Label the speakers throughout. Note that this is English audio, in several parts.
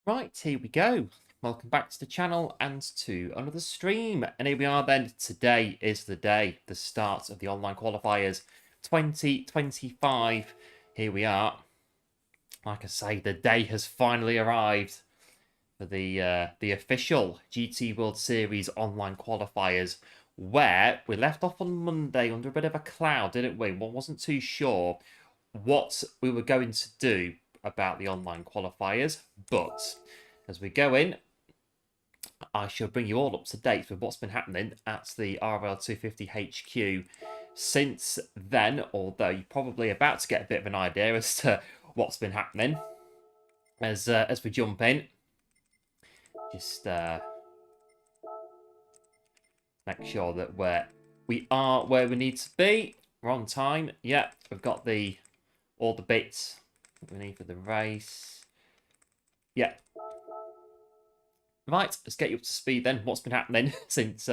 Speaker 1: Right, here we go. Welcome back to the channel and to another stream. And here we are then. Today is the day, the start of the online qualifiers 2025. Here we are. Like I say, the day has finally arrived for the official GT World Series online qualifiers, where we left off on Monday under a bit of a cloud, didn't we? One wasn't too sure what we were going to do about the online qualifiers, but as we go in, I shall bring you all up to date with what's been happening at the RL250 HQ since then, although you're probably about to get a bit of an idea as to what's been happening as we jump in. Just make sure that we are where we need to be. We're on time. Yeah, we've got all the bits we need for the race. Yeah. Right, let's get you up to speed then. What's been happening since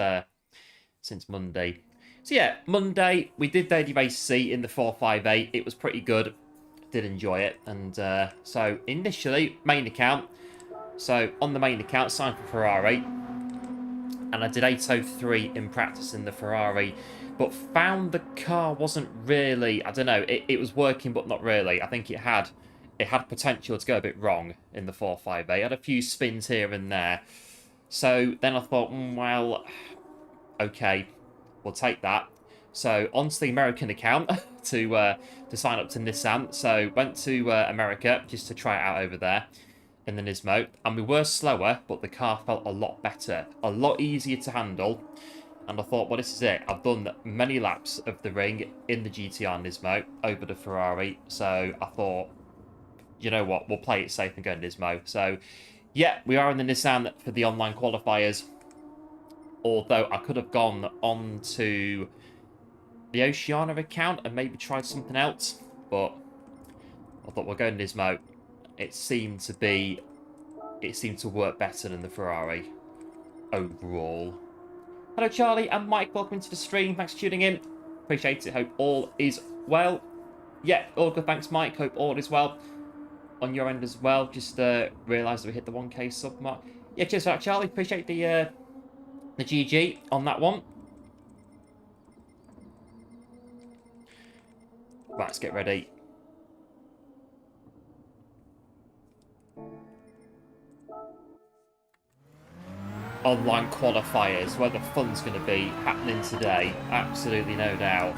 Speaker 1: Monday? So yeah, Monday we did Daily Race C in the 458. It was pretty good. Did enjoy it. And so initially, main account. So on the main account, signed for Ferrari. And I did 803 in practice in the Ferrari, but found the car wasn't really, I don't know, it was working but not really. I think it had potential to go a bit wrong in the 458. It had a few spins here and there. So then I thought, well, okay, we'll take that. So onto the American account to sign up to Nissan. So went to America just to try it out over there in the Nismo, and we were slower, but the car felt a lot better, a lot easier to handle. And I thought, well, this is it. I've done many laps of the ring in the GTR Nismo over the Ferrari, so I thought, you know what, we'll play it safe and go Nismo. So yeah, we are in the Nissan for the online qualifiers, although I could have gone on to the Oceania account and maybe tried something else, but I thought we'll go Nismo. It seemed to work better than the Ferrari overall. Hello, Charlie and Mike. Welcome to the stream. Thanks for tuning in. Appreciate it. Hope all is well. Yeah, all good. Thanks, Mike. Hope all is well on your end as well. Just realised we hit the 1K sub mark. Yeah, cheers for that, Charlie. Appreciate the GG on that one. Right, let's get ready. Online qualifiers, where the fun's going to be happening today. Absolutely no doubt.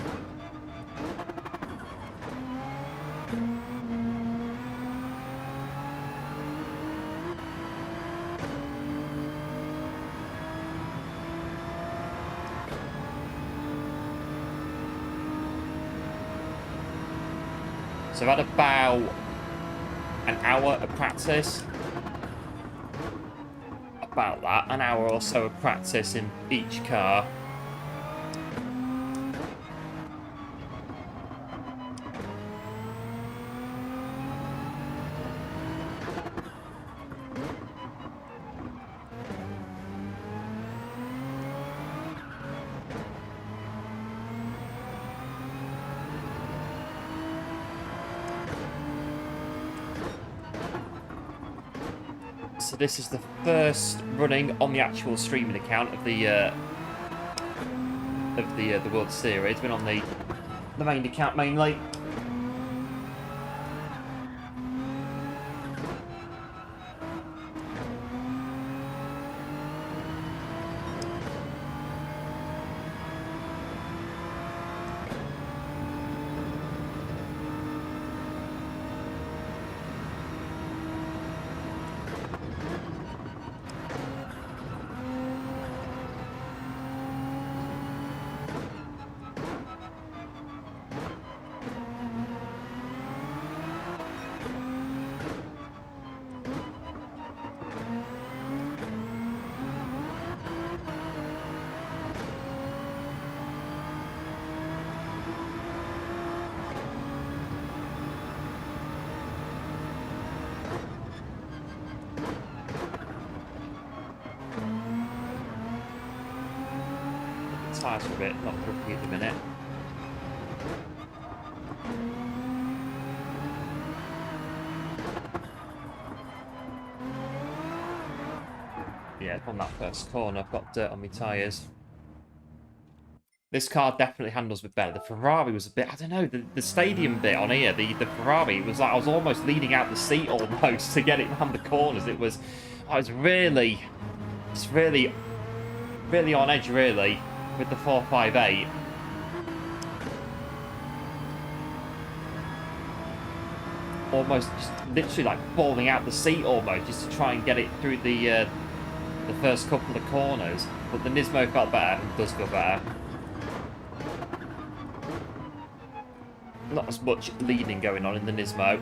Speaker 1: So I've had about an hour of practice. About that, an hour or so of practice in each car. So this is the first running on the actual streaming account of the World Series. It's been on the main account mainly. Tyres are a bit not grippy at the minute. on that first corner. I've got dirt on my tyres. This car definitely handles a bit better. The Ferrari was a bit, I don't know, the stadium bit on here, the Ferrari, it was like I was almost leaning out the seat almost to get it round the corners. It was, I was really, it's really, really on edge, really, with the 458. Almost just literally like falling out the seat almost, just to try and get it through the first couple of corners. But the Nismo felt better, and does feel better. Not as much leading going on in the Nismo.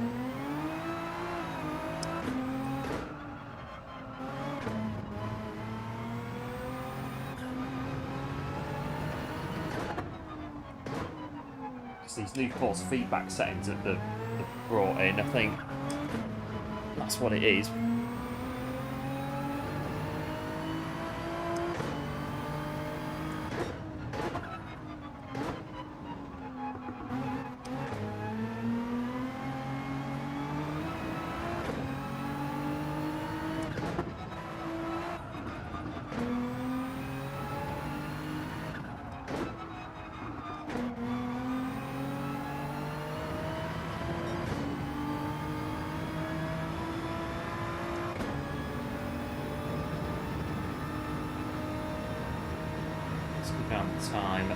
Speaker 1: These new force feedback settings that they've brought in, I think that's what it is. Time.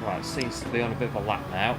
Speaker 1: Right, seems to be on a bit of a lap now.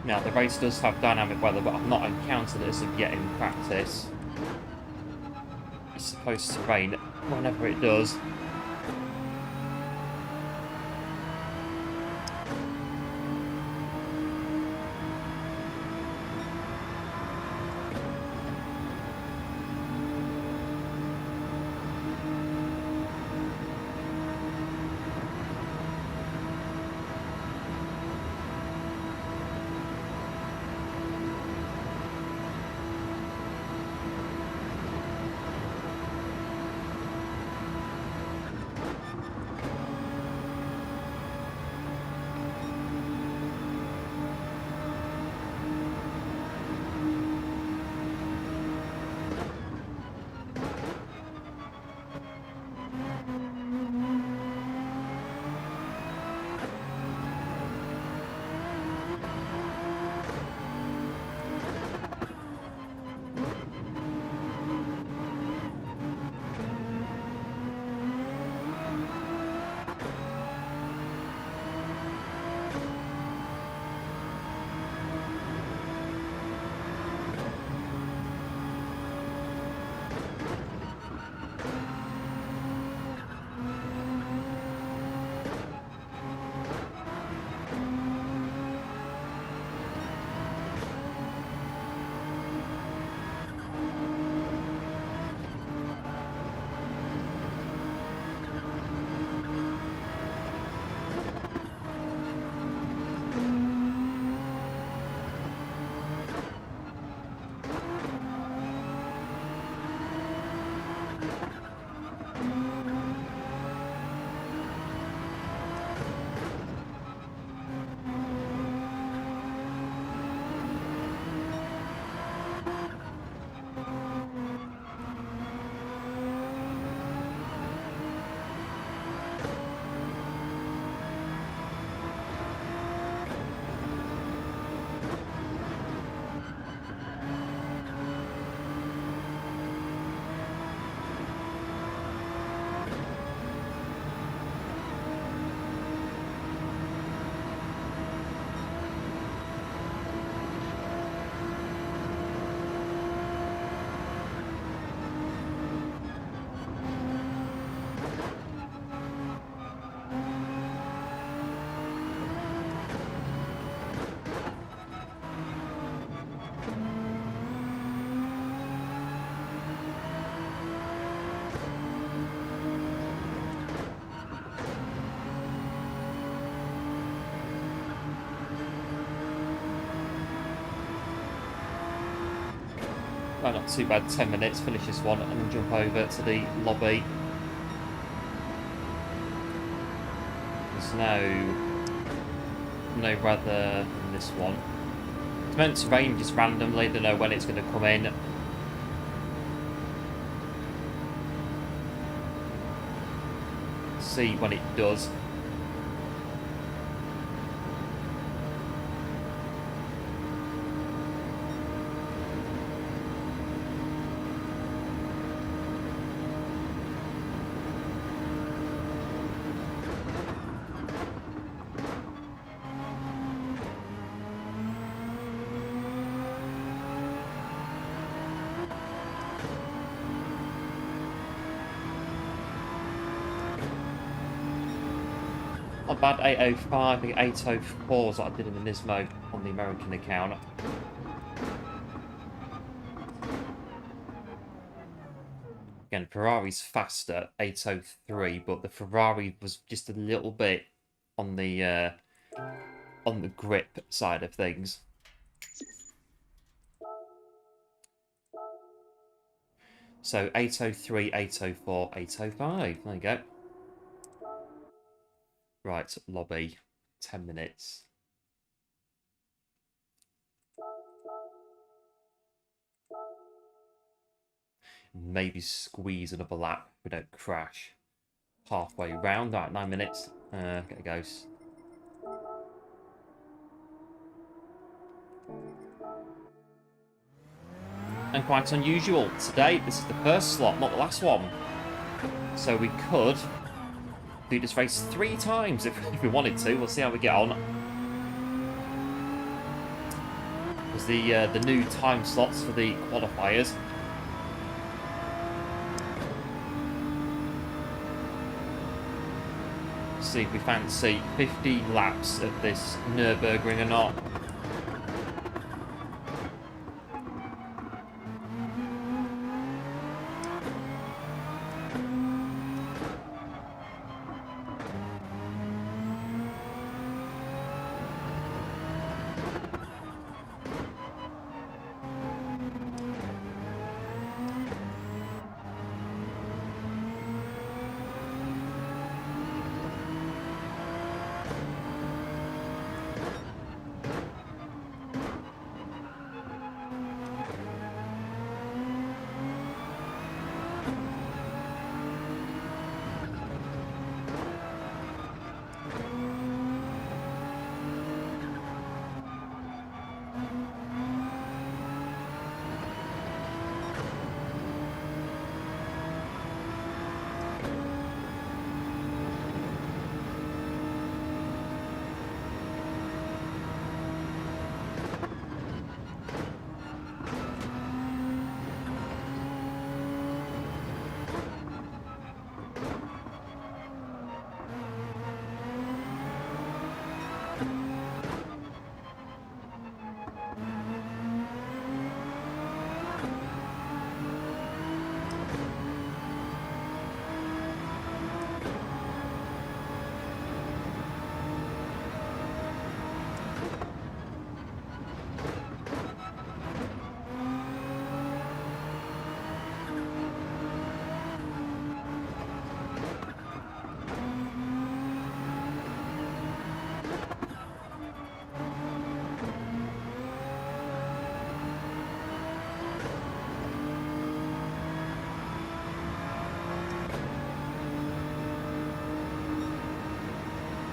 Speaker 1: Now, the race does have dynamic weather, but I've not encountered it as of yet in practice. It's supposed to rain whenever it does. Oh, not too bad. 10 minutes, finish this one, and then jump over to the lobby. There's no weather in this one. It's meant to rain just randomly. Don't know when it's going to come in. See when it does. Not bad, 805, I think 804 is what I did in the Nismo on the American account. Again, Ferrari's faster, 803, but the Ferrari was just a little bit on the grip side of things. So 803, 804, 805. There you go. Right, lobby. 10 minutes. Maybe squeeze another lap if we don't crash. Halfway round. Alright, 9 minutes. Get it goes. And quite unusual. Today, this is the first slot, not the last one. So we could do this race 3 times if we wanted to. We'll see how we get on. There's the new time slots for the qualifiers. See if we fancy 50 laps of this Nürburgring or not.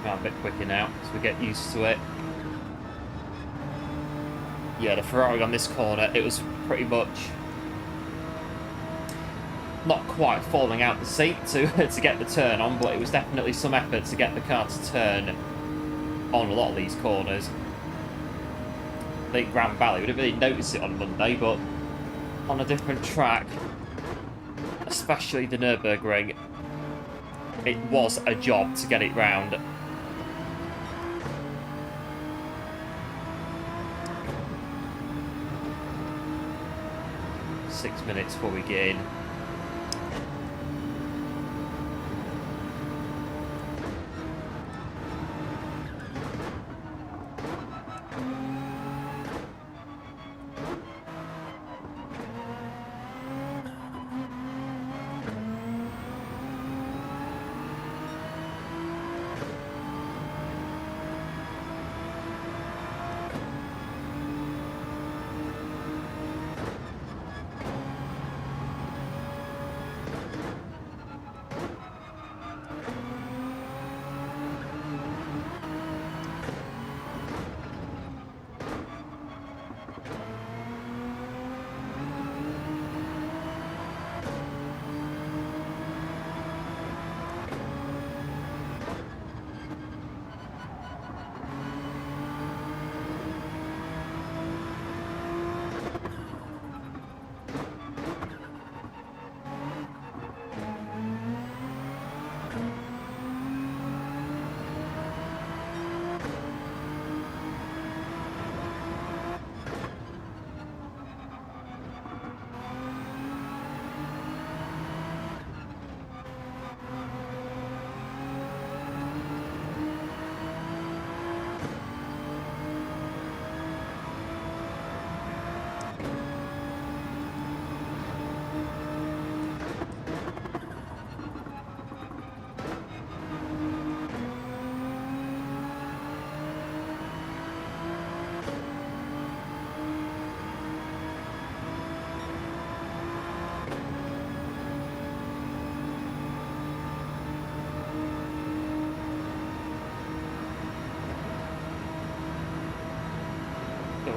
Speaker 1: A bit quicker now, so we get used to it. Yeah, the Ferrari on this corner, it was pretty much not quite falling out the seat to get the turn on, but it was definitely some effort to get the car to turn on a lot of these corners. I think Grand Valley, we didn't really notice it on Monday, but on a different track, especially the Nürburgring, it was a job to get it round. Minutes before we get in.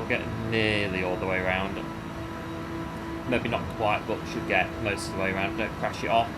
Speaker 1: we'll get nearly all the way around. Maybe not quite, but should get most of the way around. Don't crash it off.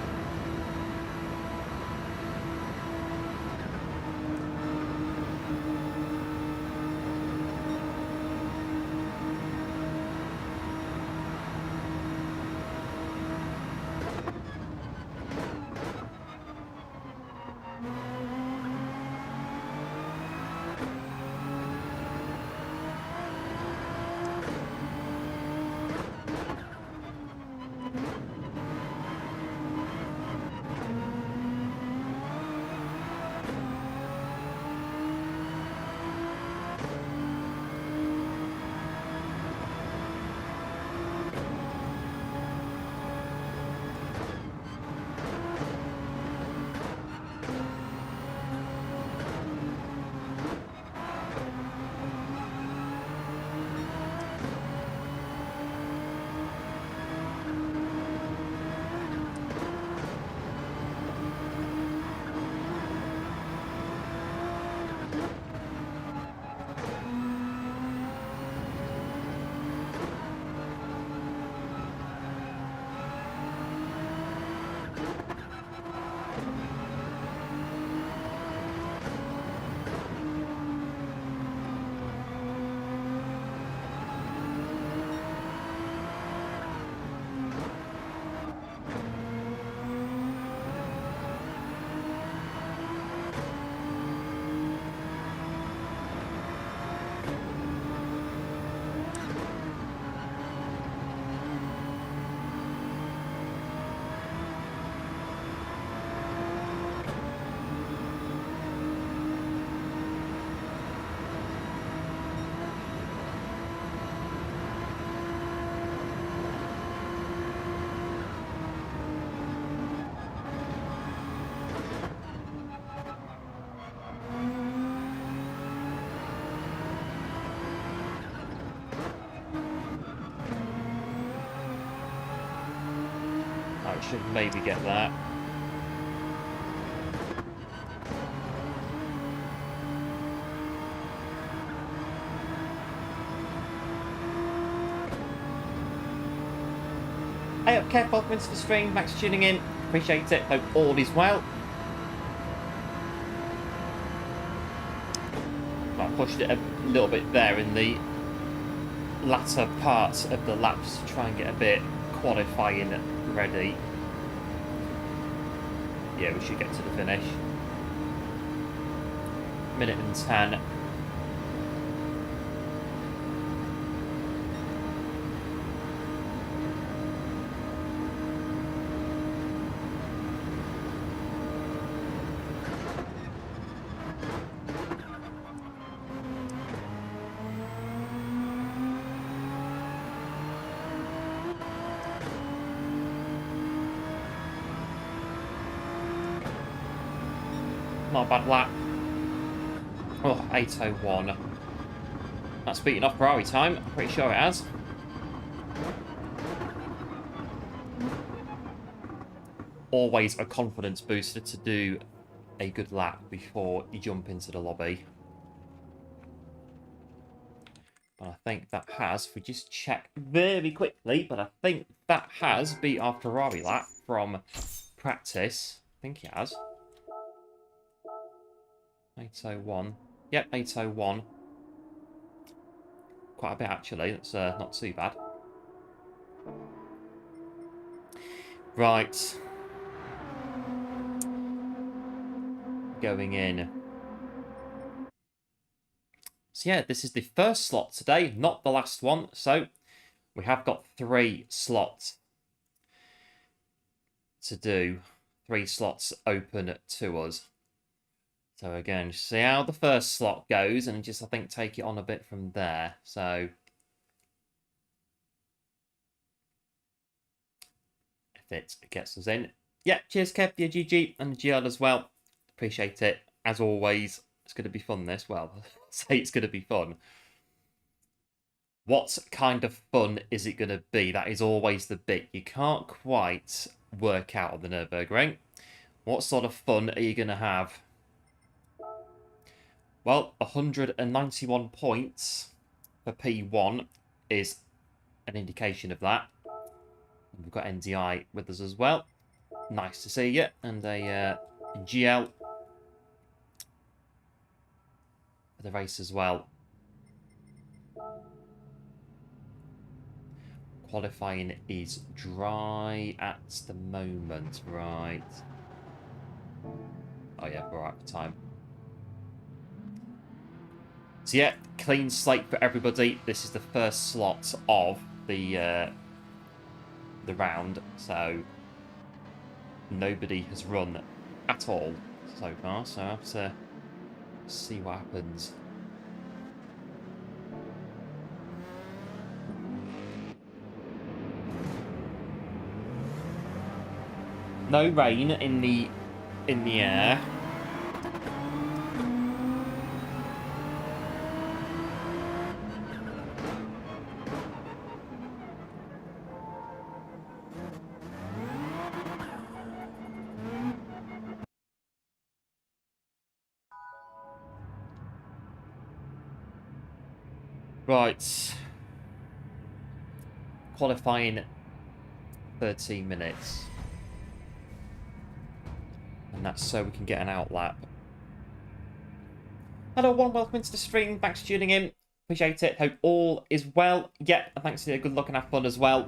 Speaker 1: I should maybe get that. Hey up, Kev, welcome into the stream. Thanks for tuning in. Appreciate it. Hope all is well. I pushed it a little bit there in the latter part of the laps to try and get a bit qualifying ready. Yeah, we should get to the finish. Minute and 10. Not a bad lap. Oh, 8:01. That's beaten off Ferrari time. I'm pretty sure it has. Always a confidence booster to do a good lap before you jump into the lobby. But I think that has, if we just check very quickly, but I think that has beat our Ferrari lap from practice. I think it has. 8:01. Yep, 8:01. Quite a bit, actually. That's not too bad. Right. Going in. So yeah, this is the first slot today, not the last one. So we have got 3 slots to do. 3 slots open to us. So again, see how the first slot goes and just, I think, take it on a bit from there. So if it gets us in. Yeah, cheers, Kev, the GG, and the GL as well. Appreciate it. As always, it's going to be fun, this. Well, say it's going to be fun. What kind of fun is it going to be? That is always the bit you can't quite work out on the Nürburgring. What sort of fun are you going to have? Well, 191 points for P1 is an indication of that. We've got NDI with us as well. Nice to see you. And a GL for the race as well. Qualifying is dry at the moment, right? Oh yeah, we're right for time. So yeah, clean slate for everybody. This is the first slot of the round, so nobody has run at all so far. So I have to see what happens. No rain in the air. Right. Qualifying 13 minutes. And that's so we can get an outlap. Hello, everyone. Welcome into the stream. Thanks for tuning in. Appreciate it. Hope all is well. Yeah, and thanks for your good luck and have fun as well.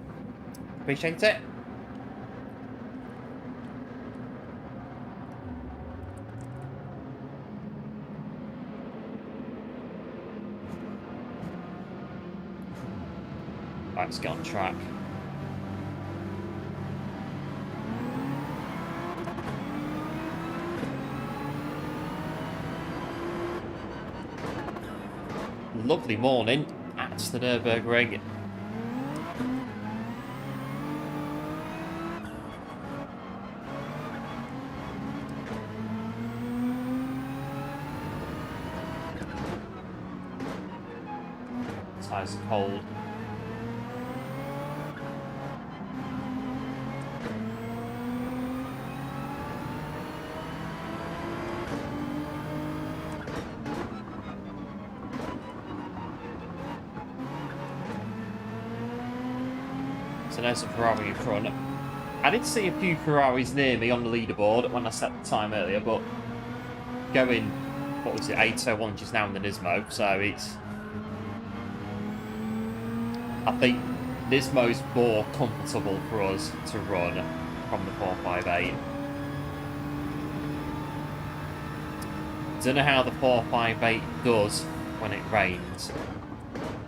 Speaker 1: Appreciate it. Right, let's get on track. Lovely morning at the Nürburgring. Tyres are cold. So there's a Ferrari in front. I did see a few Ferraris near me on the leaderboard when I set the time earlier, but going, what was it, 8:01 just now in the Nismo, so it's... I think Nismo's more comfortable for us to run from the 458. Don't know how the 458 does when it rains.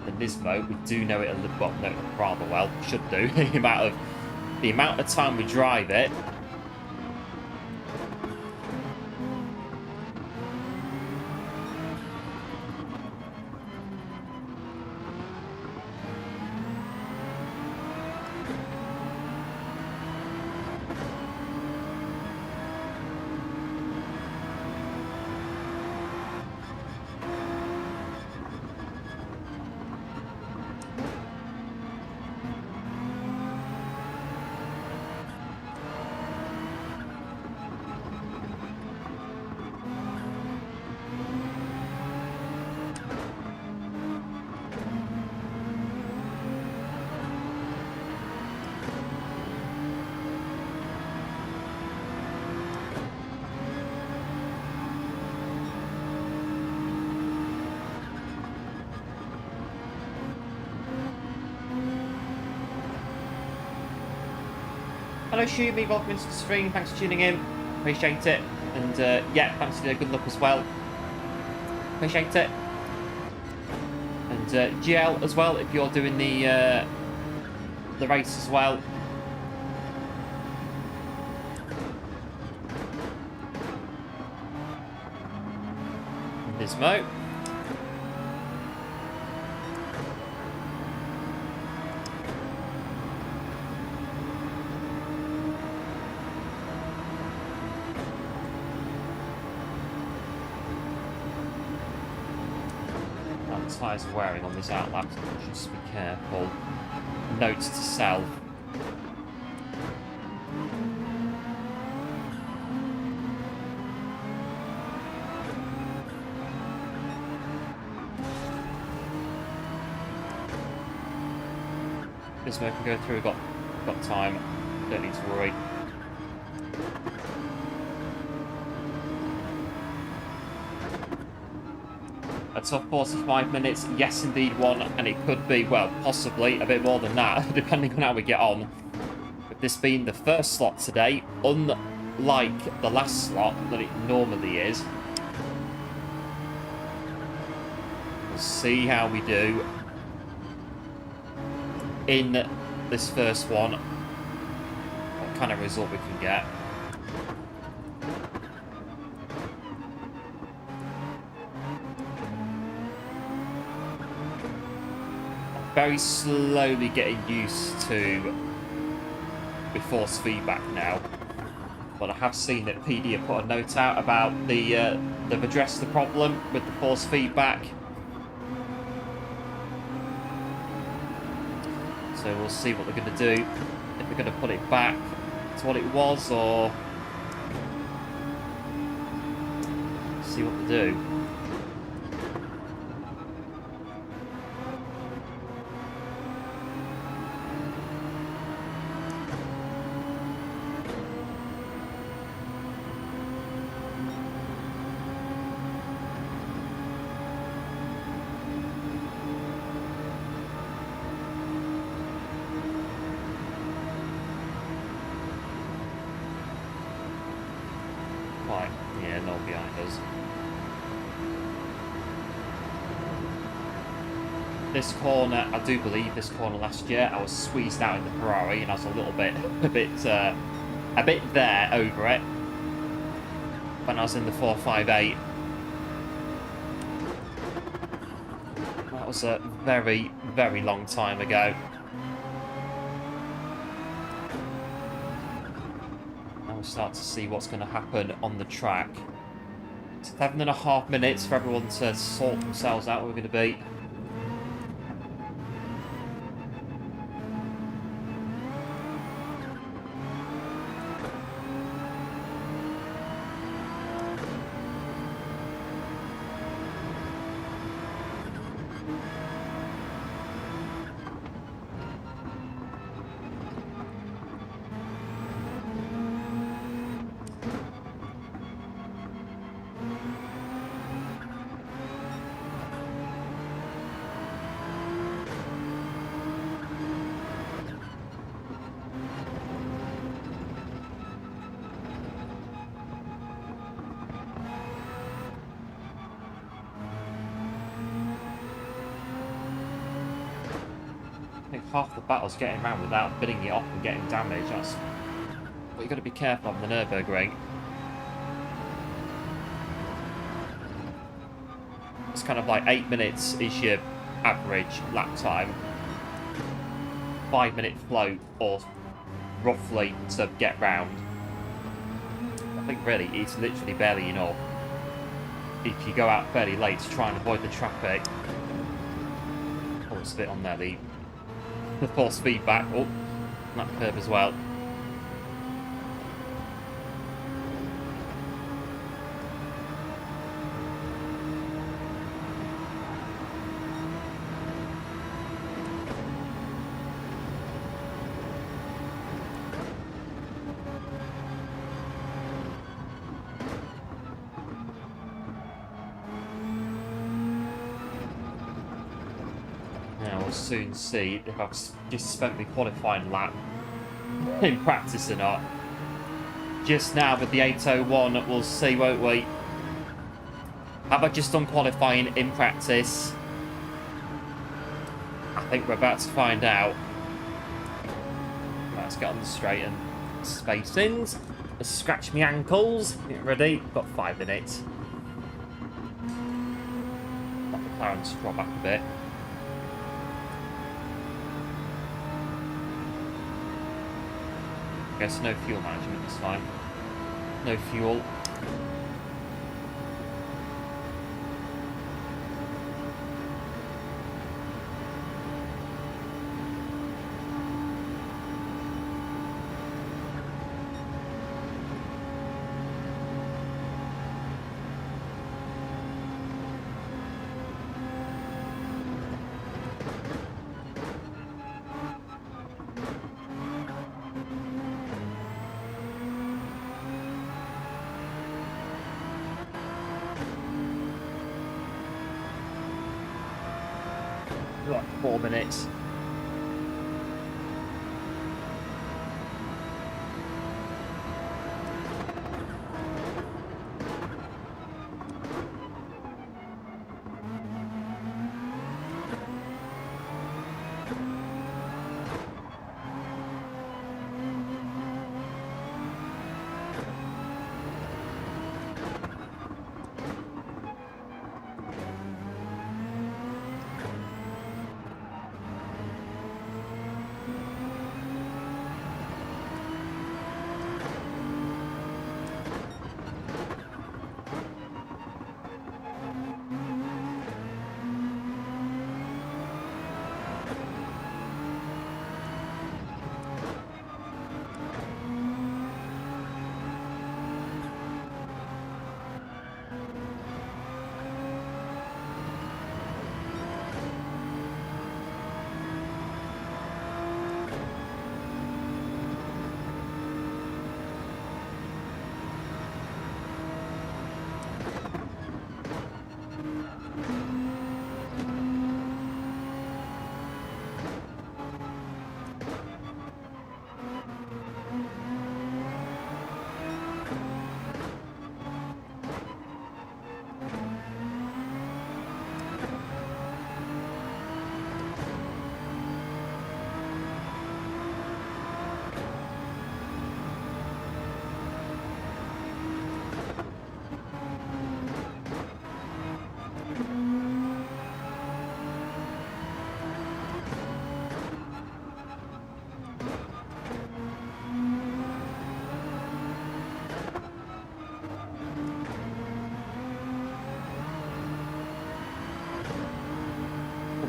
Speaker 1: The Nismo, we do know it a little, well, no, rather well, should do. the amount of time we drive it. Hello Shumi, welcome into the stream, thanks for tuning in, appreciate it, and yeah, thanks for the good luck as well, appreciate it, and GL as well, if you're doing the race as well. Nismo. Tyres are wearing on this outlap, so just be careful. Notes to self. Gizmo can go through. Got time. Don't need to worry. A tough 45 minutes, yes indeed one, and it could be, well, possibly a bit more than that, depending on how we get on. With this being the first slot today, unlike the last slot that it normally is. We'll see how we do in this first one, what kind of result we can get. Very slowly getting used to the force feedback now, but I have seen that PD have put a note out about they've addressed the problem with the force feedback. So we'll see what they're going to do, if they're going to put it back to what it was, or see what they do. Yeah, no behind us. This corner, I do believe this corner last year, I was squeezed out in the Ferrari and I was a little bit, a bit there over it when I was in the 458. That was a very, very long time ago. Start to see what's going to happen on the track. 7.5 minutes for everyone to sort themselves out where we're going to be. Half the battle's getting around without bidding it off and getting damage. That's what you've got to be careful of in the Nürburgring. It's kind of like 8 minutes is your average lap time. 5-minute float, or roughly, to get round. I think really it's literally barely enough if you go out fairly late to try and avoid the traffic. Oh, it's a bit on there, the force feedback. Oh, that curve as well. Soon see if I've just spent the qualifying lap in practice or not. Just now with the 801, we'll see, won't we? Have I just done qualifying in practice? I think we're about to find out. Let's get on the straight and spacings. Let's scratch my ankles. Get ready. Got 5 minutes. Let the McLaren drop back a bit. I guess no fuel management this time. No fuel. like 4 minutes.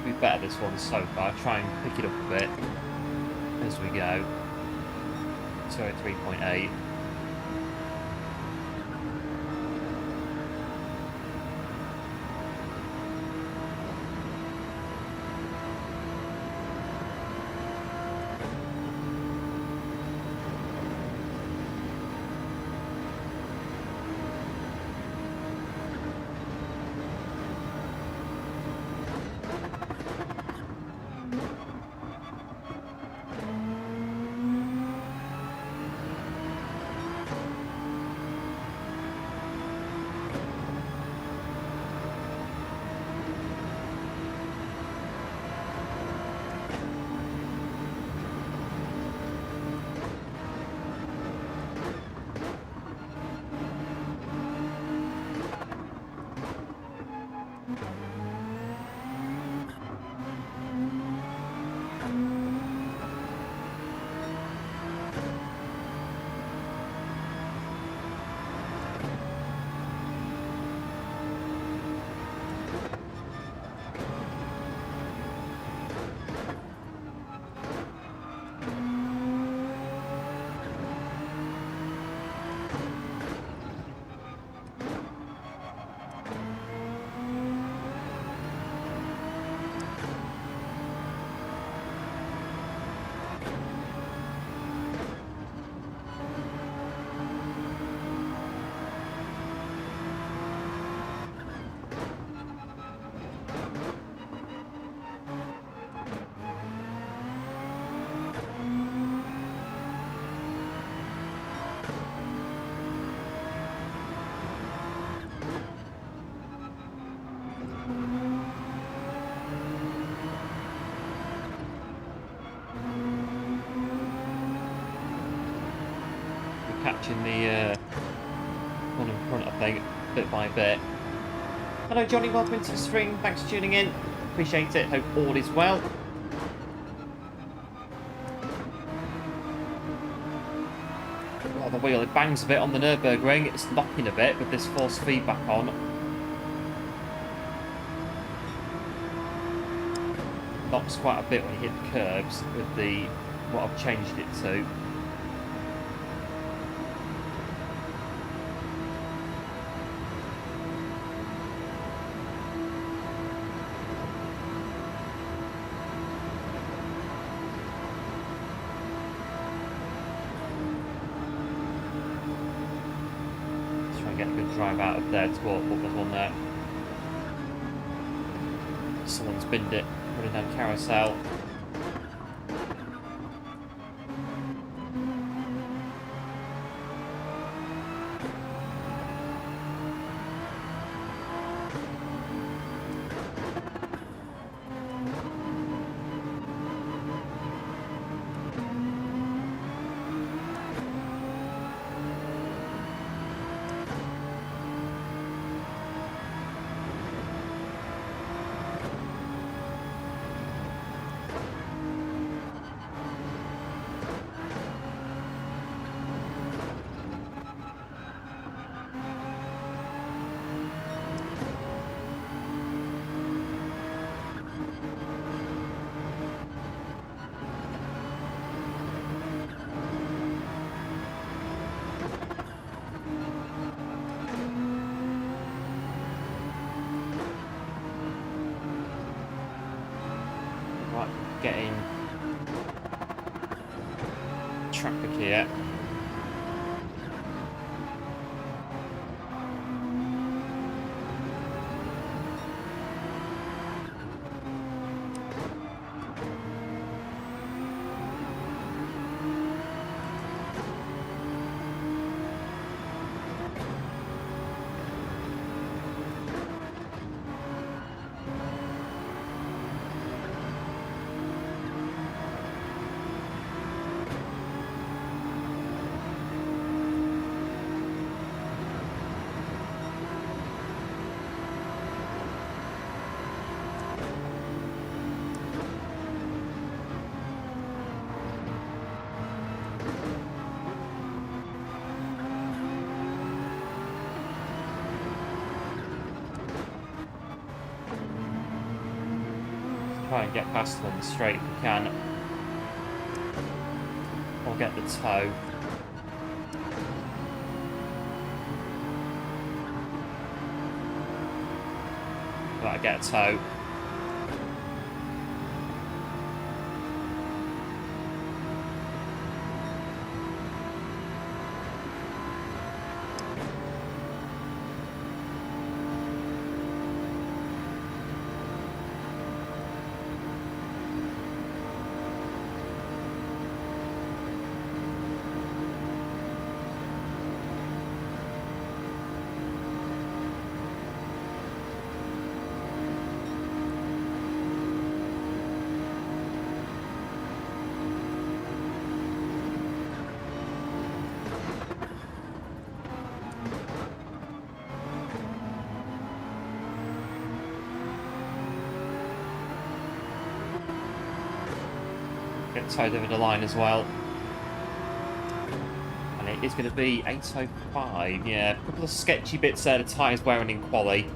Speaker 1: Be better this one so far. Try and pick it up a bit as we go. So 3.8. Catching the one in front, I think, bit by bit. Hello Johnny, welcome into the stream. Thanks for tuning in. Appreciate it. Hope all is well. Oh, the wheel, it bangs a bit on the Nürburgring. It's knocking a bit with this force feedback on. Knocks quite a bit when you hit the curbs with the what I've changed it to. Get a good drive out of there to what was on there. Someone's binned it, running down carousel. Getting traffic here. Try and get past them on the straight if we can. Or get the toe. Right, get a toe. Get towed over the line as well. And it is going to be 8:05. Yeah, a couple of sketchy bits there. The tyres wearing in quali.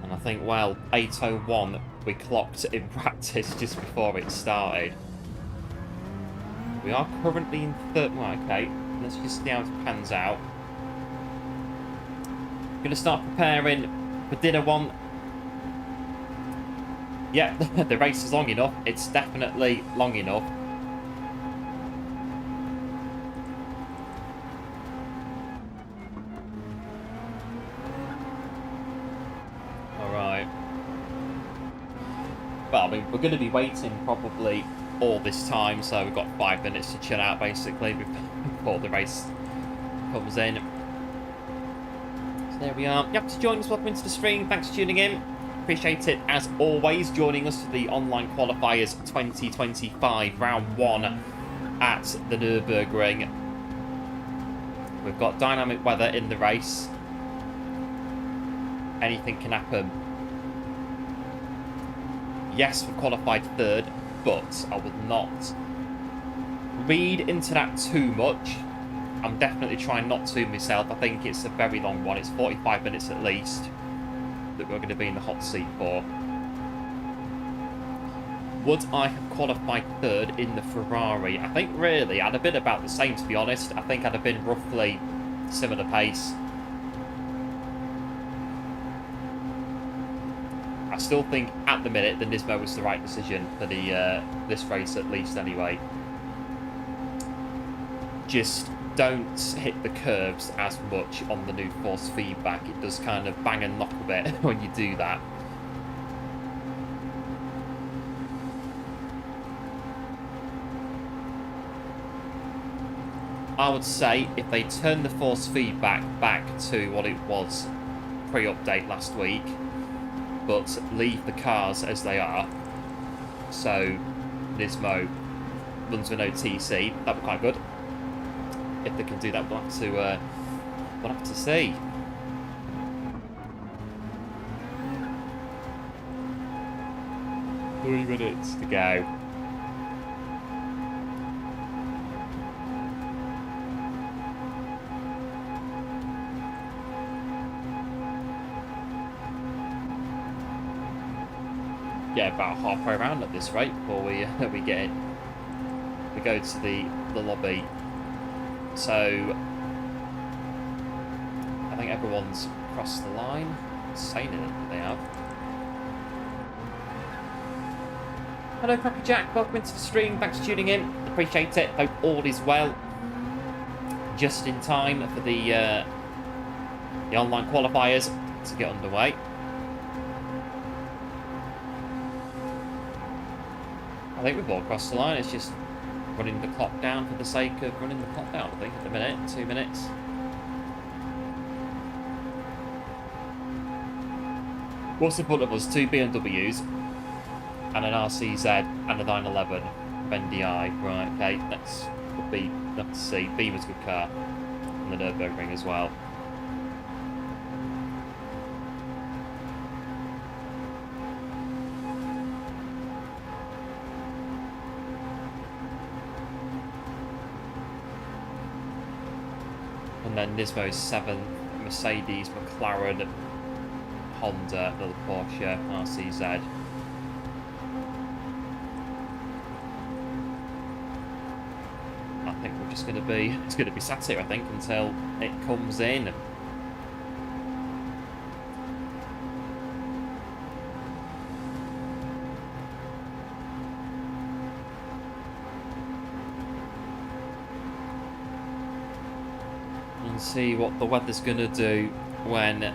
Speaker 1: And I think, well, 8:01 we clocked in practice just before it started. We are currently in third. Well, okay, let's just see how it pans out. Going to start preparing for dinner one. Yeah, the race is long enough. It's definitely long enough. Alright. Well, I mean, we're going to be waiting probably all this time, so we've got 5 minutes to chill out, basically, before the race comes in. So there we are. You have to join us. Welcome into the stream. Thanks for tuning in. Appreciate it as always. Joining us for the online qualifiers 2025 round 1 at the Nürburgring. We've got dynamic weather in the race. Anything can happen. Yes, we qualified third, but I would not read into that too much. I'm definitely trying not to myself. I think it's a very long one. It's 45 minutes at least that we're going to be in the hot seat for. Would I have qualified third in the Ferrari? I think really I'd have been about the same, to be honest. I think I'd have been roughly similar pace. I still think at the minute the Nismo was the right decision for the this race, at least anyway. Just don't hit the curves as much on the new force feedback. It does kind of bang and knock a bit when you do that. I would say if they turn the force feedback back to what it was pre-update last week, but leave the cars as they are, so Nismo runs with no TC, that'd be quite good. If they can do that, we'll have to see. Three minutes to go. Yeah, about halfway around at this rate before we get in. We go to the lobby. So I think everyone's crossed the line. Saying it, they have. Hello, Cracker Jack. Welcome into the stream. Thanks for tuning in. Appreciate it. Hope all is well. Just in time for the online qualifiers to get underway. I think we've all crossed the line. It's just running the clock down for the sake of running the clock down, I think, at the minute. 2 minutes. What's the point of us? 2 BMWs and an RCZ and a 911 NDI. Right, okay. That's would be enough to see. Beamer's a good car. And the Nürburgring as well. And then Nismo's 7th, Mercedes, McLaren, Honda, another Porsche, RCZ. I think we're just going to be sat here, I think, until it comes in. See what the weather's going to do when, I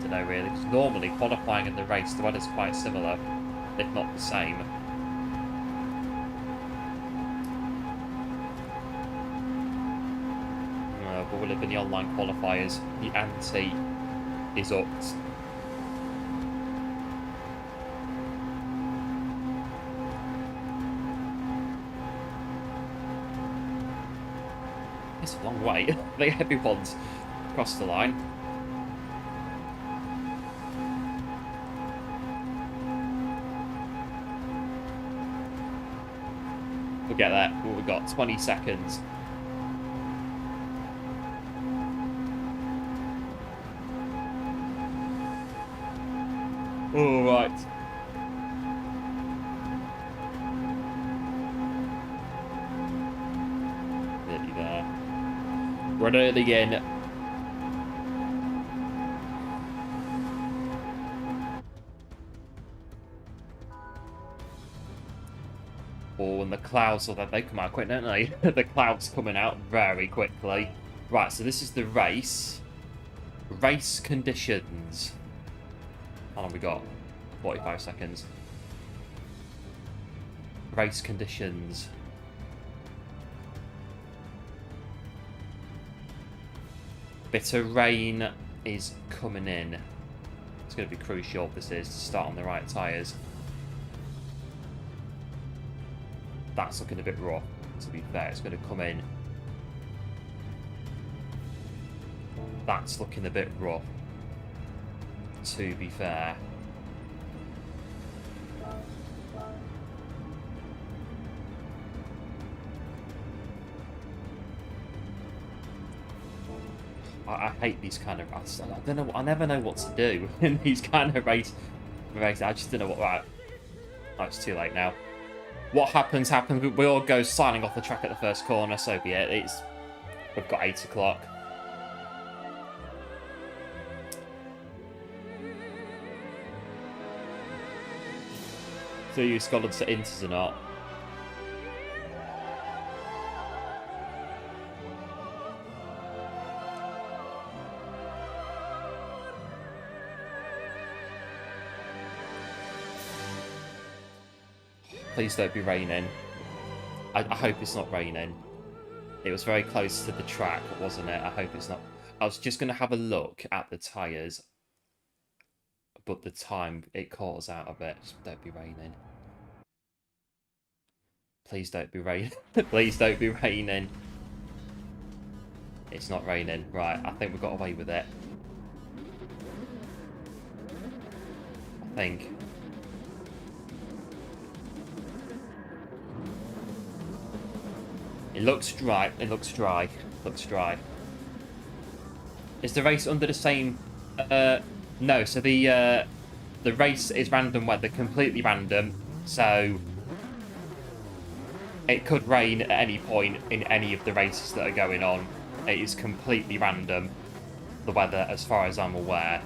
Speaker 1: don't know really, because normally qualifying in the race the weather's quite similar, if not the same. But will it be the online qualifiers? The ante is upped. It's a long way. I think everyone's crossed the line. We'll get there. Well, we've got 20 seconds. All right. Nearly there. Run early again. Oh, and the clouds, so that they come out quick, don't they? The clouds coming out very quickly. Right, so this is the race. Race conditions. How long have we got? 45 seconds. Race conditions. Bit of rain is coming in. It's going to be crucial, this is, to start on the right tyres. That's looking a bit rough, to be fair. It's going to come in. That's looking a bit rough, to be fair. I hate these kind of races. I don't know. I never know what to do in these kind of races. I just don't know what. Right. Oh, it's too late now. What happens, happens. We all go sliding off the track at the first corner, so be it. We've got 8 o'clock. So you Scotland to Inters or not? Please don't be raining. I hope it's not raining. It was very close to the track, wasn't it? I hope it's not. I was just going to have a look at the tyres, but the time it caught us out of it. Just don't be raining. Please don't be raining. Please don't be raining. It's not raining. Right, I think we got away with it. I think. It looks dry. It looks dry. Looks dry. Is the race under the same... no, so the race is random weather, completely random. So it could rain at any point in any of the races that are going on. It is completely random, the weather, as far as I'm aware.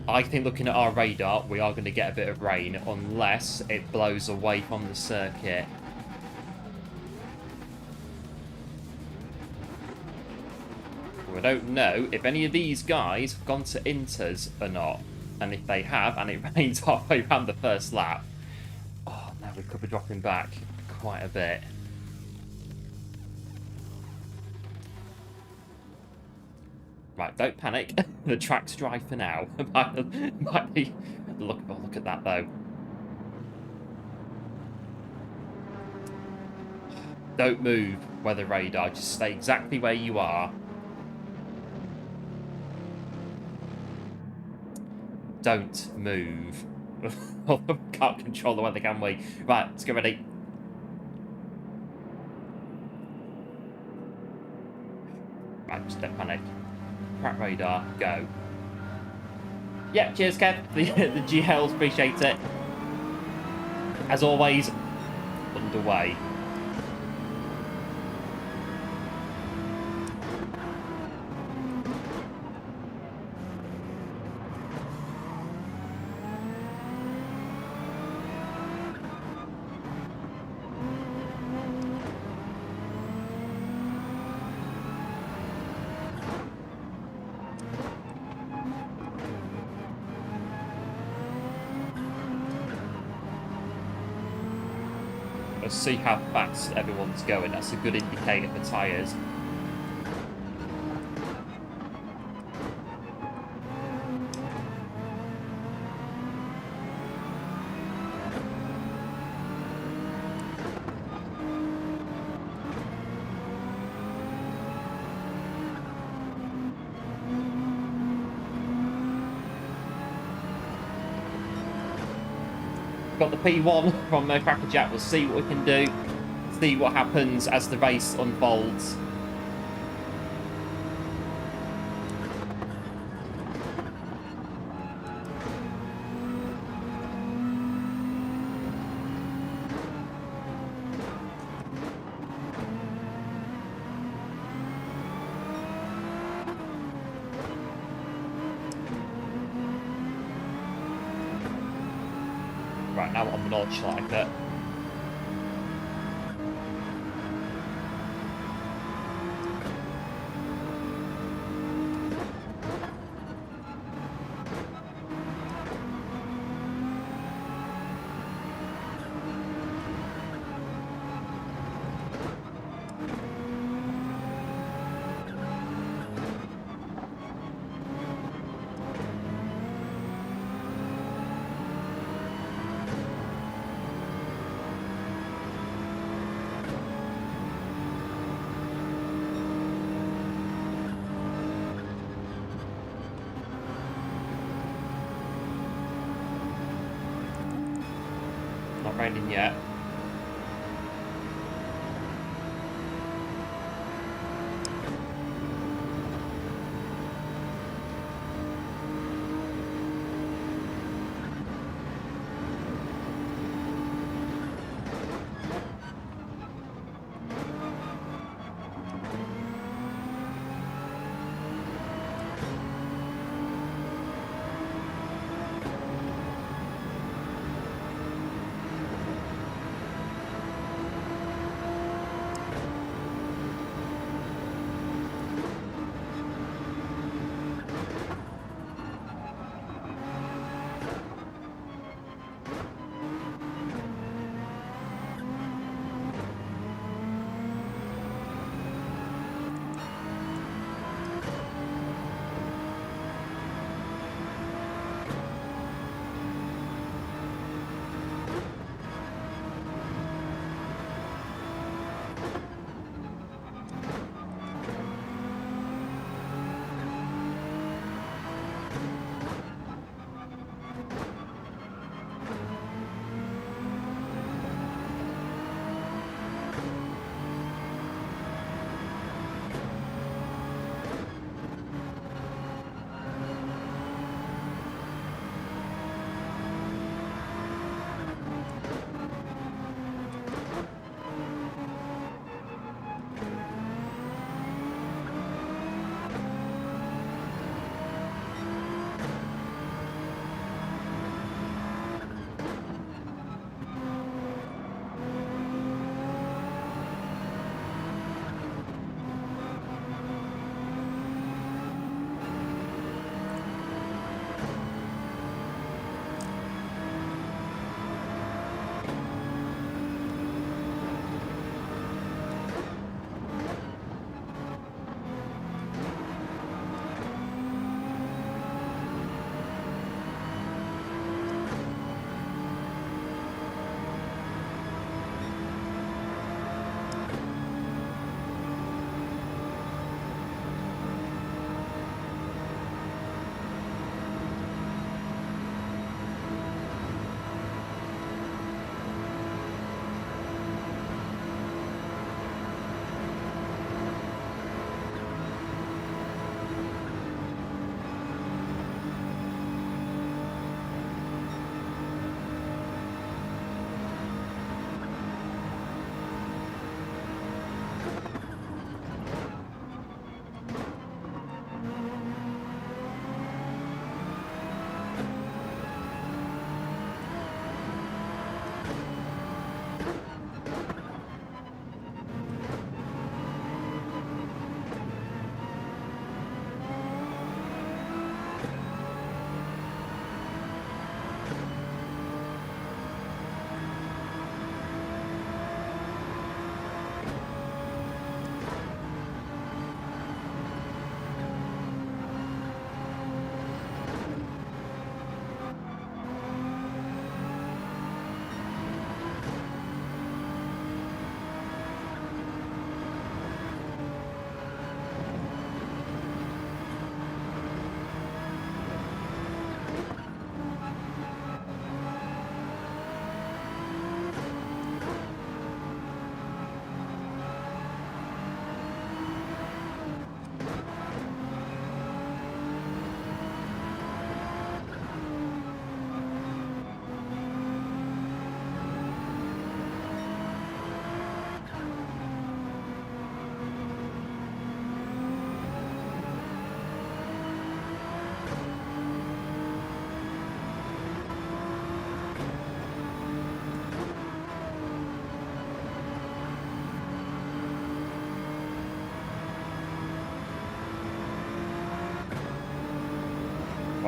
Speaker 1: I think looking at our radar, we are going to get a bit of rain unless it blows away from the circuit. We don't know if any of these guys have gone to inters or not. And if they have, and it rains halfway around the first lap, oh, now we could be dropping back quite a bit. Right, don't panic. The track's dry for now. Might be... Look at that, though. Don't move, weather radar. Just stay exactly where you are. Don't move. Can't control the weather, can we? Right, let's get ready. Right, just don't panic. Track radar, go. Yeah, cheers, Kev. The GLs, appreciate it. As always, underway. Let's see how fast everyone's going. That's a good indicator for tyres. Got the P1 from Crackerjack. We'll see what we can do. See what happens as the race unfolds. Right, now on the notch like that. Not raining yet.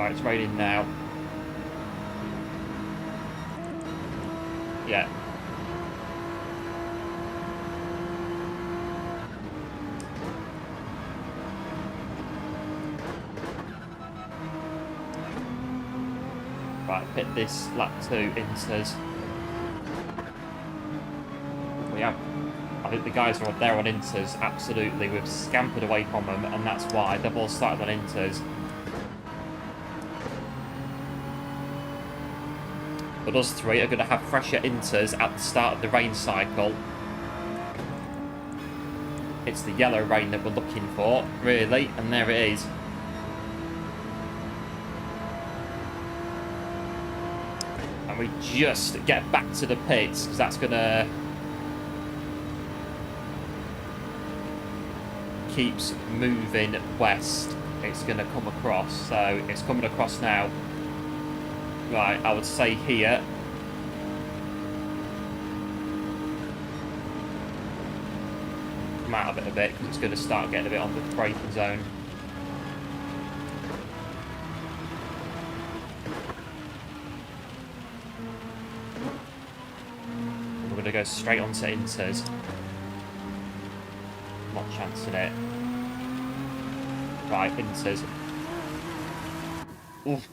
Speaker 1: Right, it's raining now. Yeah. Right, hit this lap 2 inters. We have. I think the guys are there on inters, absolutely. We've scampered away from them, and that's why they've all started on inters. But us three are going to have fresher inters at the start of the rain cycle. It's the yellow rain that we're looking for, really, and there it is. And we just get back to the pits, because that's going to... keeps moving west. It's going to come across, so it's coming across now. Right, I would say here. Come out of it a bit, because it's going to start getting a bit on the braking zone. We're going to go straight onto inters. Not chancing it. Right, inters. Oof.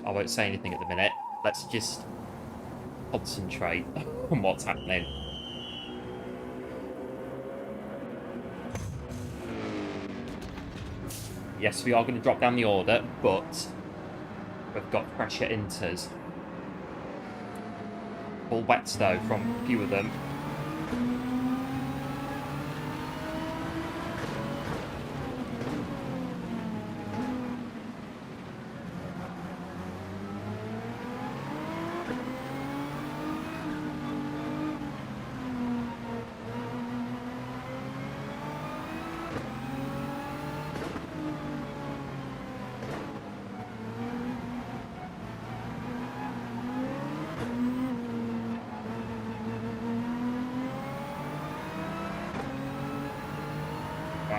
Speaker 1: I won't say anything at the minute. Let's just concentrate on what's happening. Yes, we are going to drop down the order, but we've got pressure inters. All wets though from a few of them.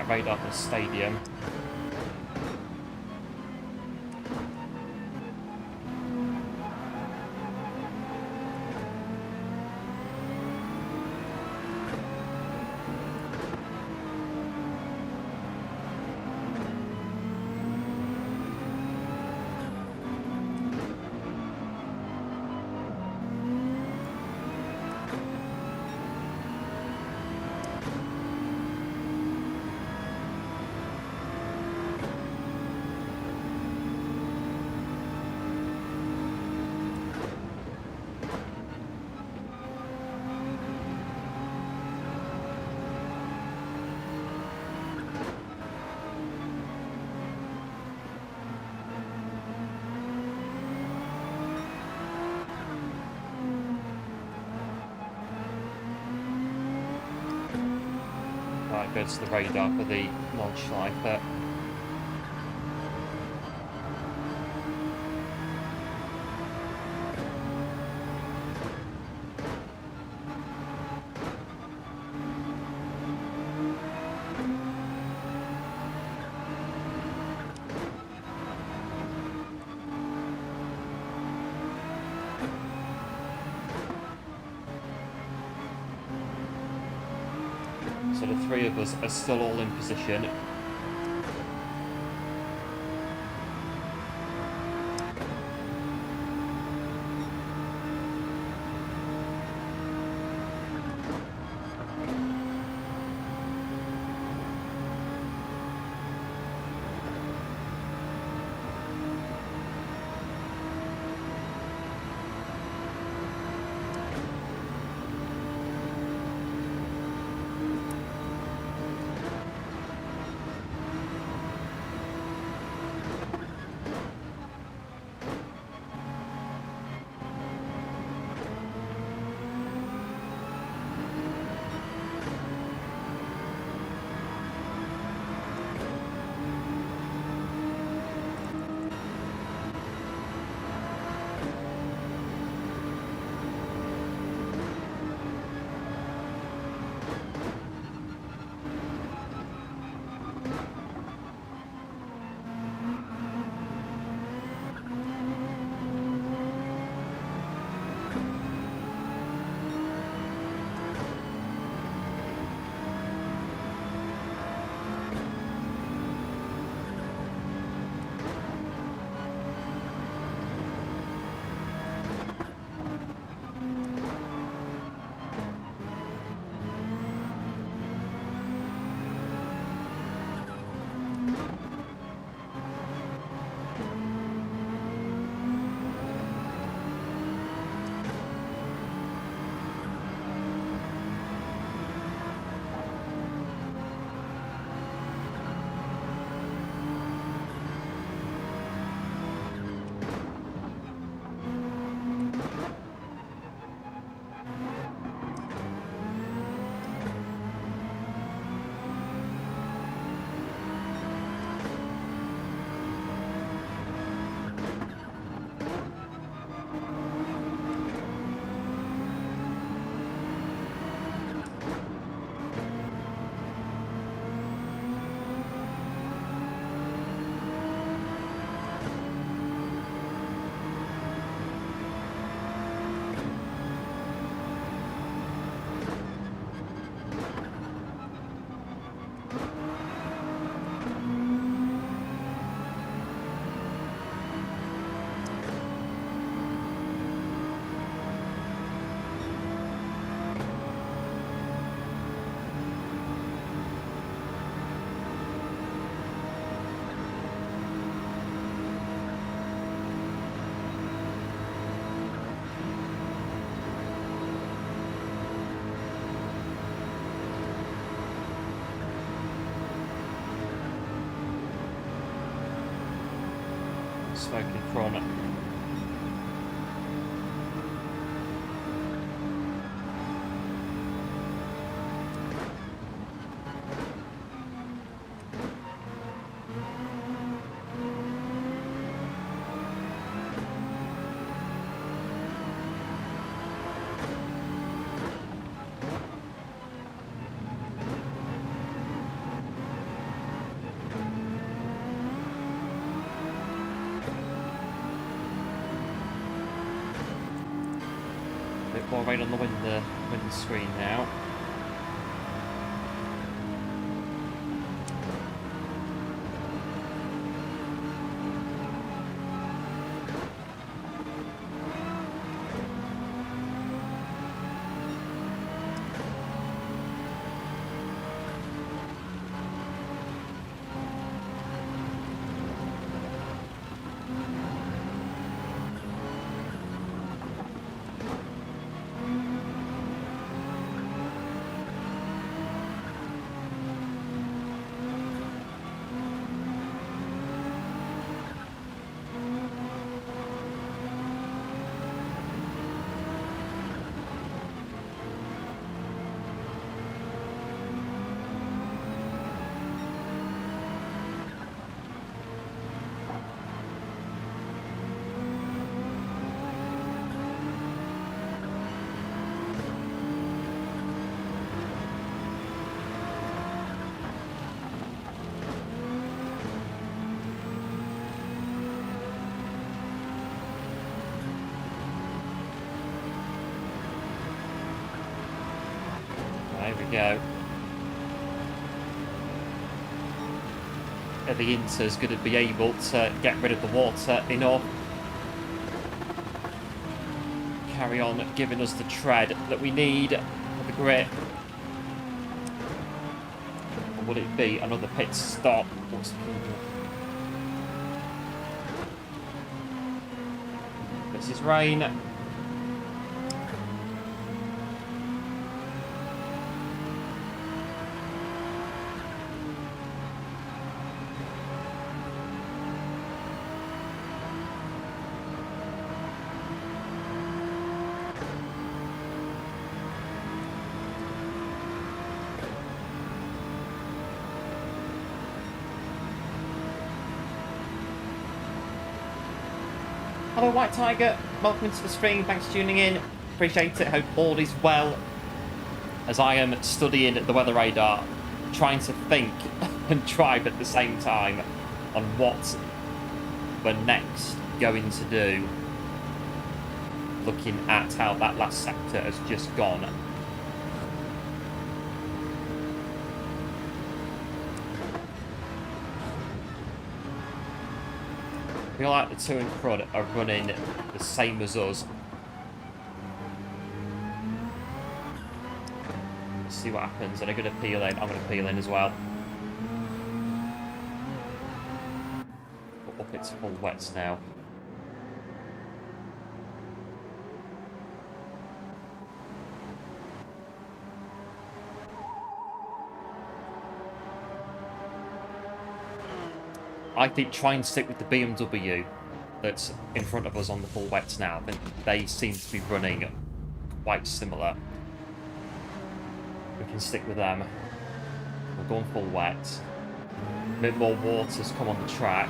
Speaker 1: Radar for the stadium. Right, goes to the radar for the Nordschleifer. So the three of us are still all in position. Smoke in front. More rain on the windscreen now. There we go. The Inter's going to be able to get rid of the water enough. Carry on giving us the tread that we need for the grip. Or will it be another pit stop? This is rain. Hello White Tiger, welcome into the stream, thanks for tuning in, appreciate it, hope all is well. As I am studying the weather radar, trying to think and drive at the same time on what we're next going to do. Looking at how that last sector has just gone. I feel like the two in front are running the same as us. Let's see what happens. And they're going to peel in. I'm going to peel in as well. Put up its full wets now. I think try and stick with the BMW that's in front of us on the full wets now. I think they seem to be running quite similar. We can stick with them. We'll go on full wet. A bit more water's come on the track.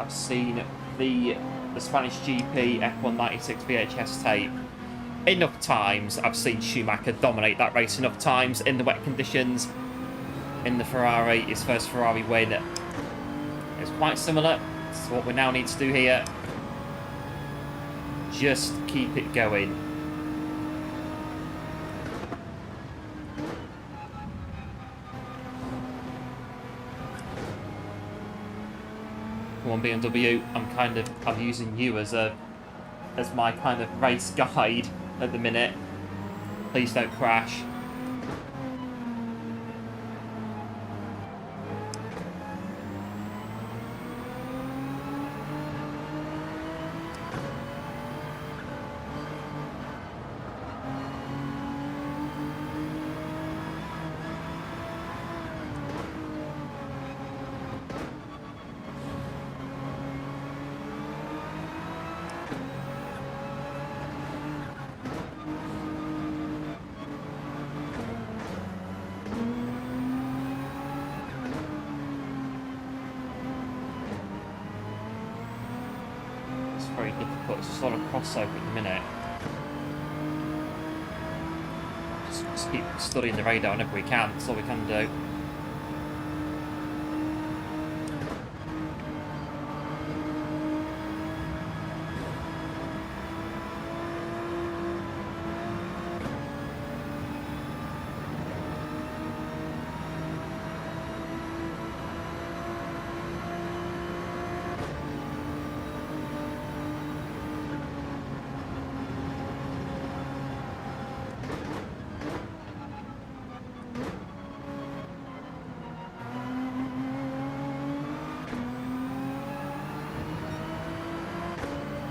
Speaker 1: Seen the Spanish GP F196 VHS tape enough times. I've seen Schumacher dominate that race enough times in the wet conditions. in the Ferrari, his first Ferrari win. It's quite similar to what we now need to do here. Just keep it going. Come on, BMW. I'm using you as my kind of race guide at the minute. Please don't crash. Very difficult. It's a sort of crossover at the minute. Just keep studying the radar whenever we can. That's all we can do.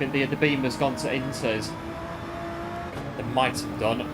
Speaker 1: I think the beamer's gone to inters. It might have done.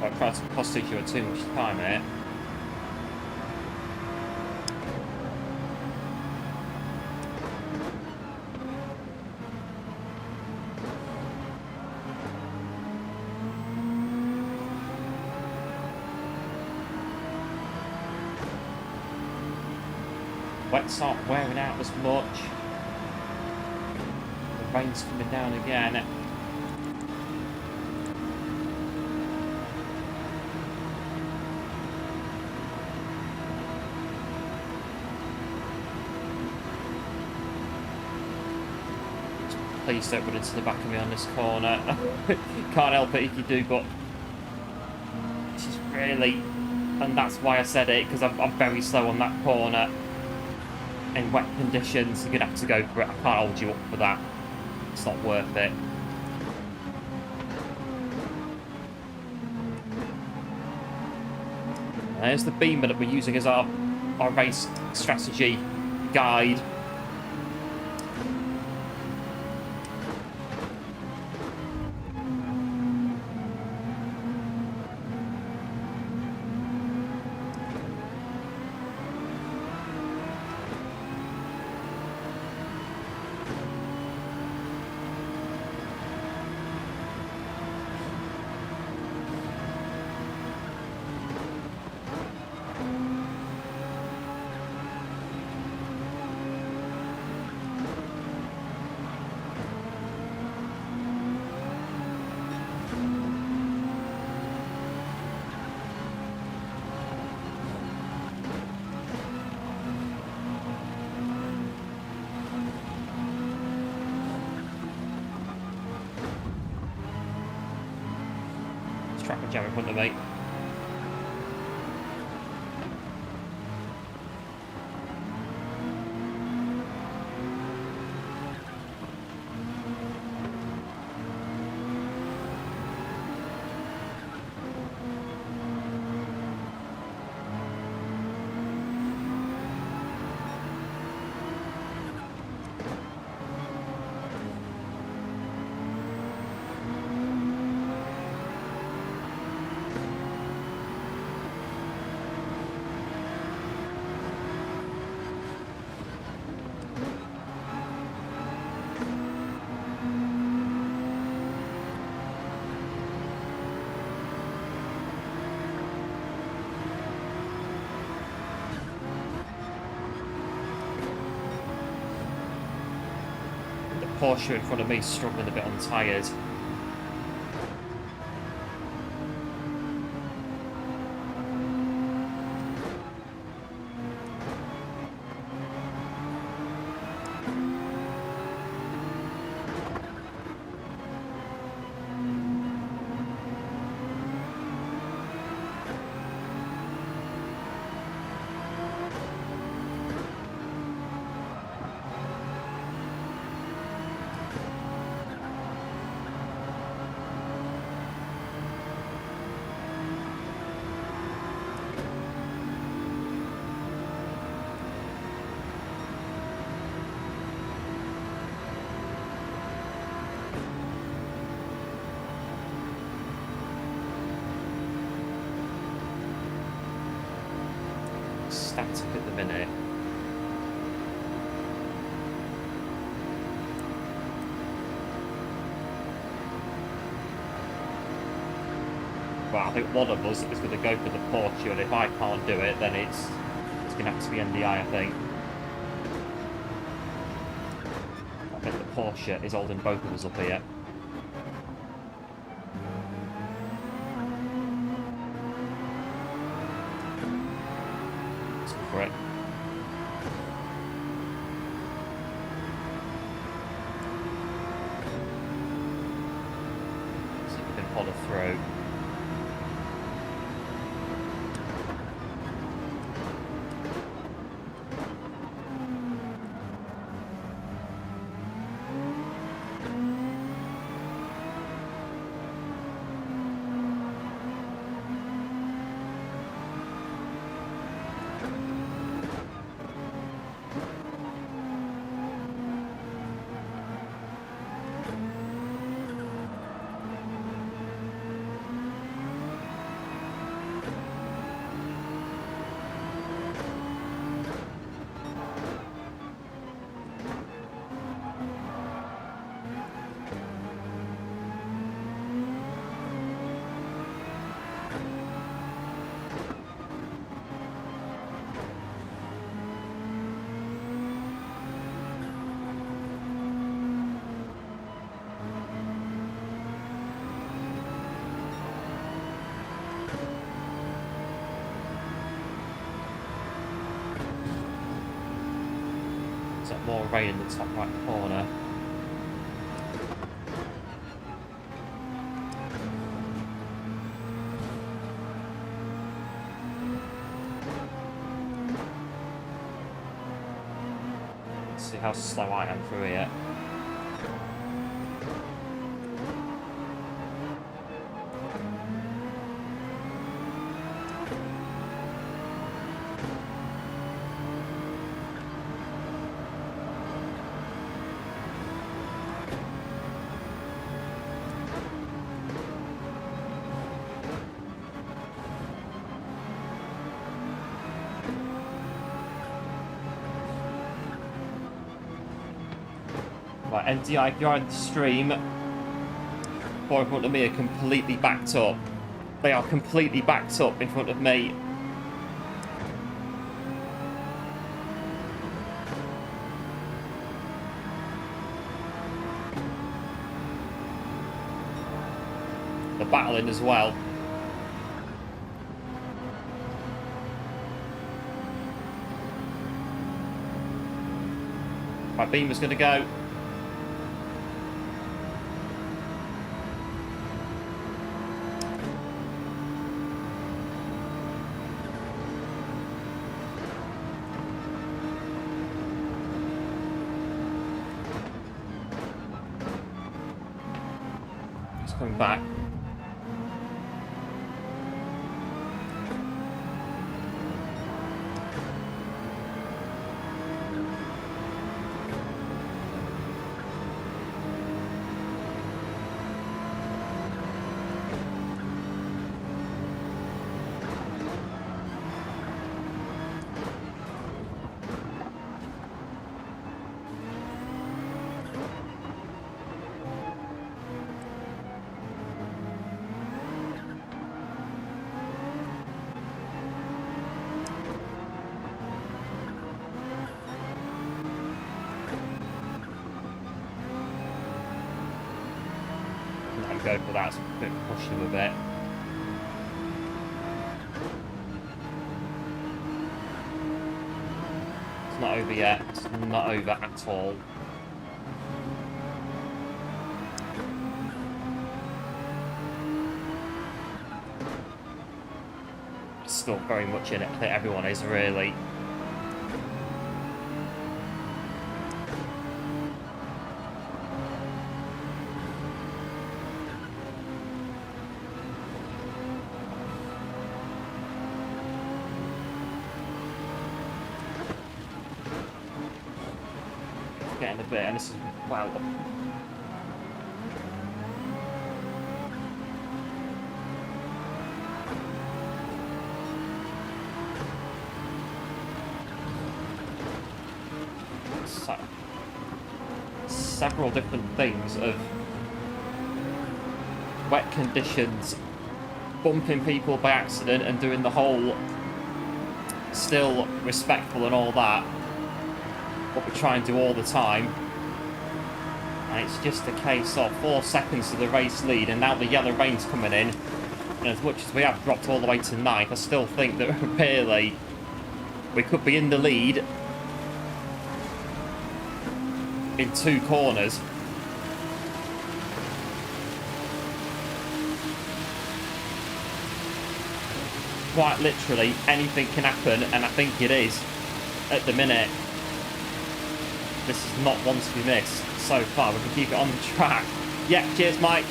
Speaker 1: I tried to hostage you at too much time, mate. Wets aren't wearing out as much. The rain's coming down again. Please don't run into the back of me on this corner. Can't help it if you do, but this is really, and that's why I said it, because I'm very slow on that corner. In wet conditions, you're gonna have to go for it. I can't hold you up for that. It's not worth it. There's the beamer that we're using as our race strategy guide. jam in front of me. Porsche in front of me struggling a bit on tyres. Static at the minute. Well, I think one of us is going to go for the Porsche, and if I can't do it, then it's going to have to be NDI, I think. I think the Porsche is holding both of us up here. Let's go for it. See if we can follow through. More rain in the top right corner. Let's see how slow I am through here. Right, NDI, if you're on the stream, four in front of me are completely backed up. They are completely backed up in front of me. They're battling as well. My beamer's going to go. coming back. Go for that, push him a bit. It's not over yet, it's not over at all. It's still very much in it, I think everyone is really. Getting a bit, and this is, wow. So, several different things of wet conditions, bumping people by accident and doing the whole still respectful and all that. What we try and do all the time, and it's just a case of 4 seconds to the race lead, and now the yellow rain's coming in, and as much as we have dropped all the way to 9th, I still think that really we could be in the lead in 2 corners. Quite literally anything can happen, and I think it is at the minute. This is not one to be missed so far. We can keep it on the track. Yeah, cheers, Mike.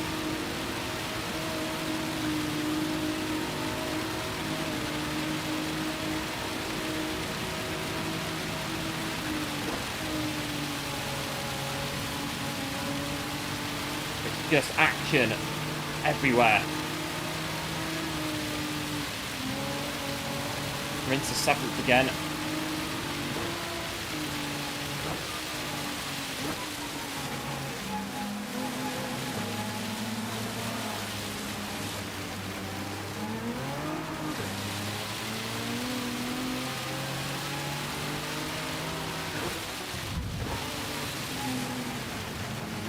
Speaker 1: It's just action everywhere. We're into 7th again.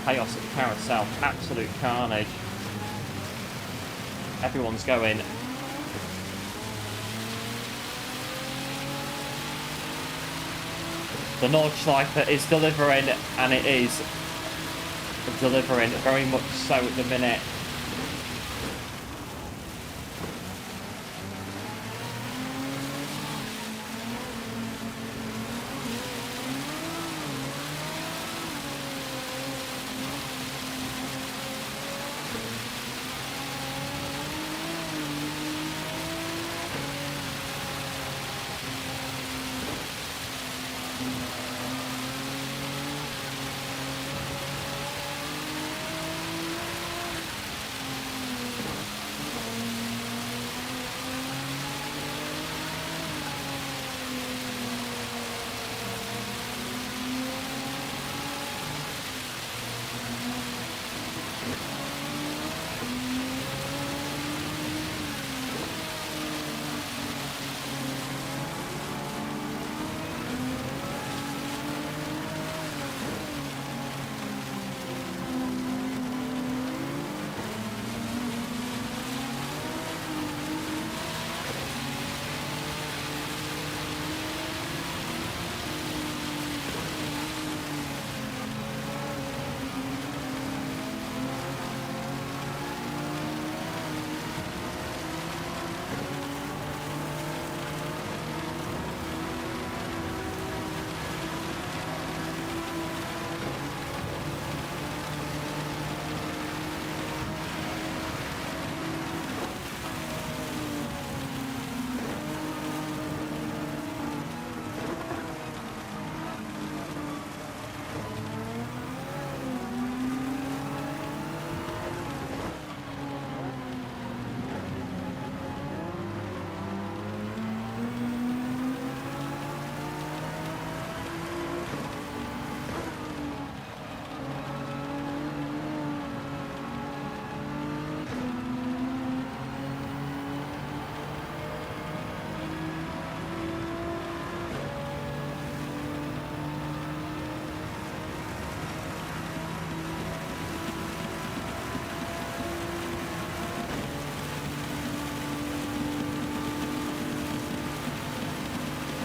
Speaker 1: Chaos at the carousel, absolute carnage. Everyone's going. The Nordschleifer is delivering, and it is delivering very much so at the minute.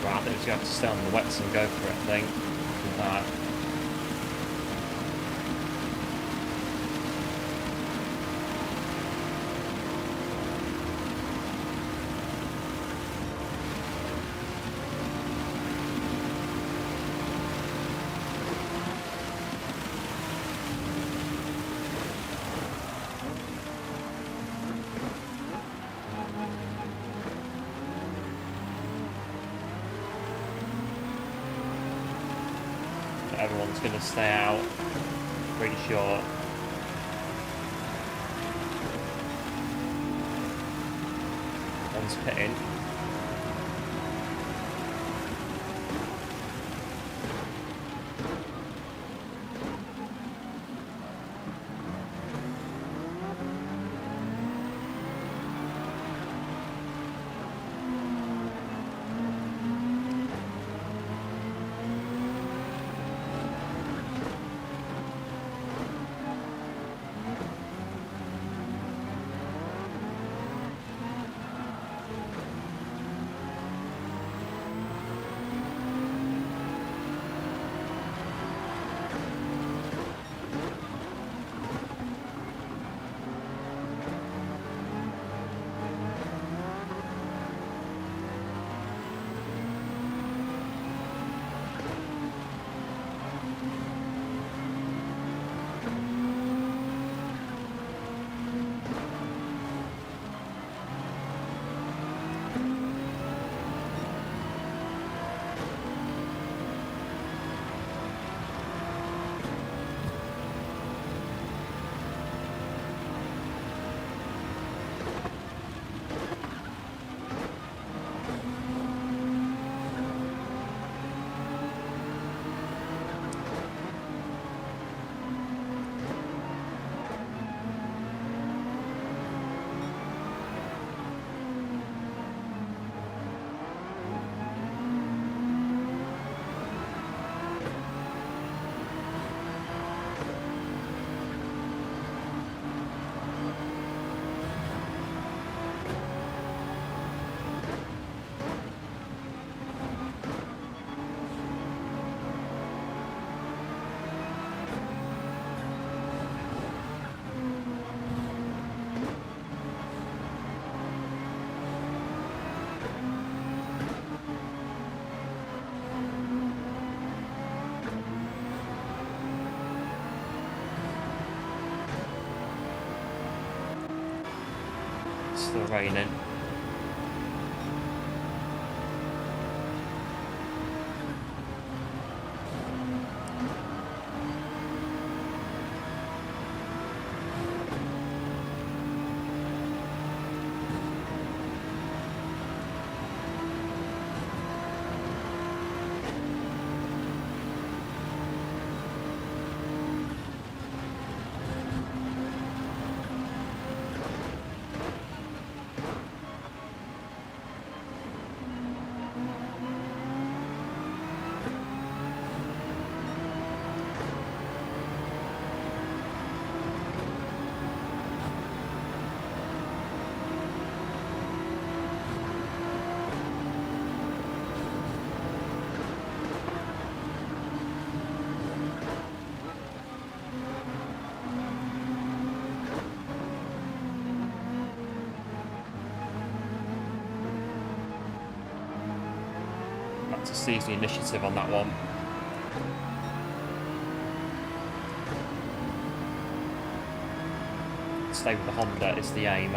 Speaker 1: Right, I think we have to stay on the wets and go for it, I think. With that. Everyone's going to stay out, pretty sure. One's pitting. Still raining. To seize the initiative on that one. Stay with the Honda is the aim.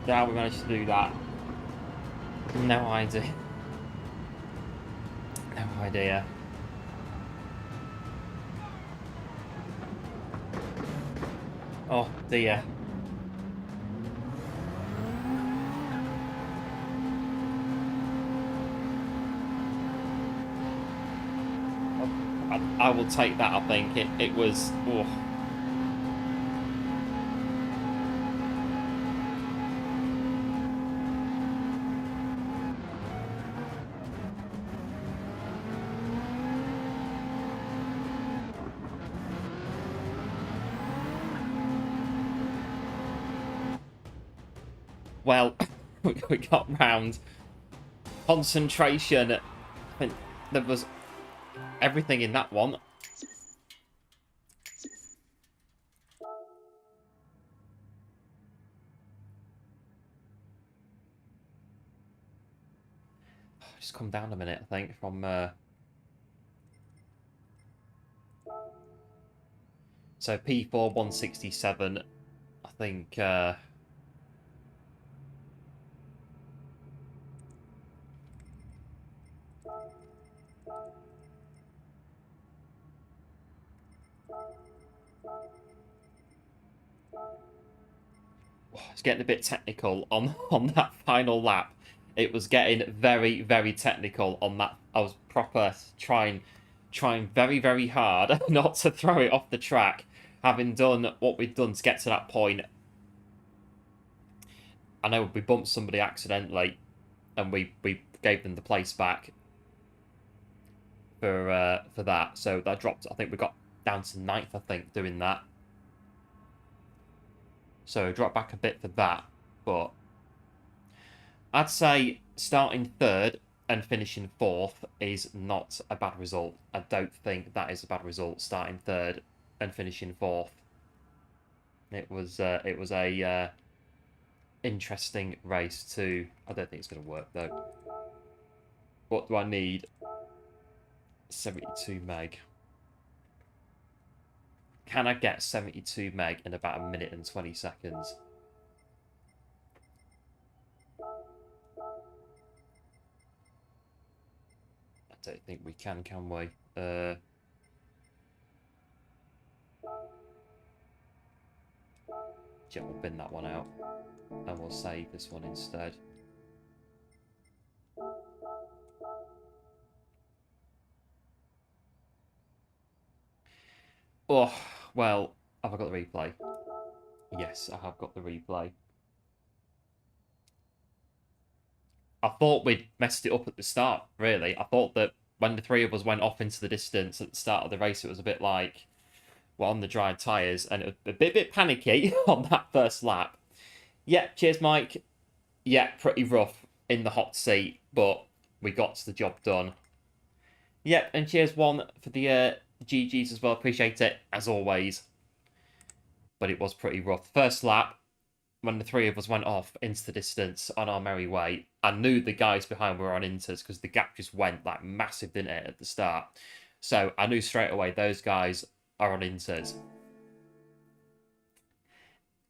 Speaker 1: How we managed to do that. No idea. No idea. Oh dear. I will take that, I think. It was... Oh. Well, we got round. Concentration. I think there was everything in that one. Just come down a minute, I think, from... So P4 167, I think... It's getting a bit technical on that final lap. It was getting very, very technical on that. I was proper trying very, very hard not to throw it off the track, having done what we'd done to get to that point. I know we bumped somebody accidentally, and we gave them the place back for that. So that dropped. I think we got down to 9th, I think, doing that. So drop back a bit for that, but I'd say starting 3rd and finishing 4th is not a bad result. I don't think that is a bad result, starting 3rd and finishing 4th. It was a interesting race too. I don't think it's going to work though. What do I need? 72 meg. Can I get 72 meg in about 1 minute and 20 seconds? I don't think we can we? We'll bin that one out. And we'll save this one instead. Oh, well, have I got the replay? Yes, I have got the replay. I thought we'd messed it up at the start, really. I thought that when the 3 of us went off into the distance at the start of the race, it was a bit like we're on the dry tyres, and it was a bit panicky on that first lap. Yeah, cheers, Mike. Yeah, pretty rough in the hot seat, but we got the job done. Yep, and cheers, One, for the GGs as well. Appreciate it, as always. But it was pretty rough. First lap, when the 3 of us went off into the distance on our merry way, I knew the guys behind were on inters because the gap just went like massive, didn't it, at the start? So I knew straight away those guys are on inters.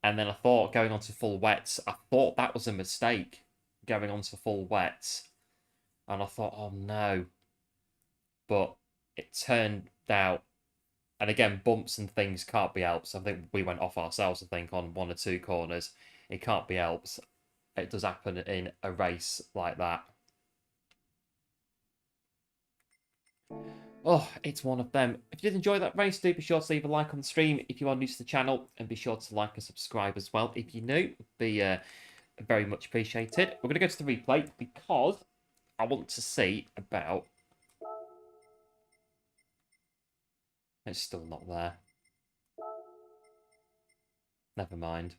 Speaker 1: And then I thought going on to full wets, I thought that was a mistake, going on to full wets. And I thought, oh no. But it turned out, and again, bumps and things can't be helped. I think we went off ourselves, I think, on 1 or 2 corners. It can't be helped. It does happen in a race like that. Oh, it's one of them. If you did enjoy that race, do be sure to leave a like on the stream if you are new to the channel, and be sure to like and subscribe as well if you're new. It'd be very much appreciated. We're going to go to the replay because I want to see about... It's still not there. Never mind.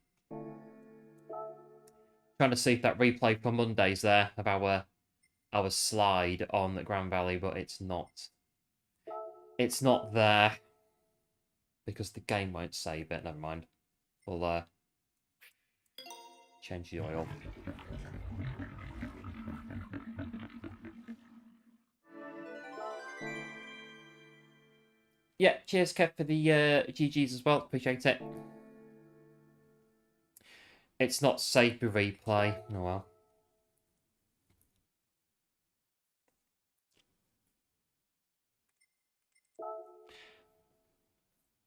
Speaker 1: Trying to see if that replay for Monday's there of our slide on the Grand Valley, but it's not. It's not there because the game won't save it. Never mind. We'll change the oil. Yeah, cheers, Kev, for the GGs as well. Appreciate it. It's not safe to replay. Oh well.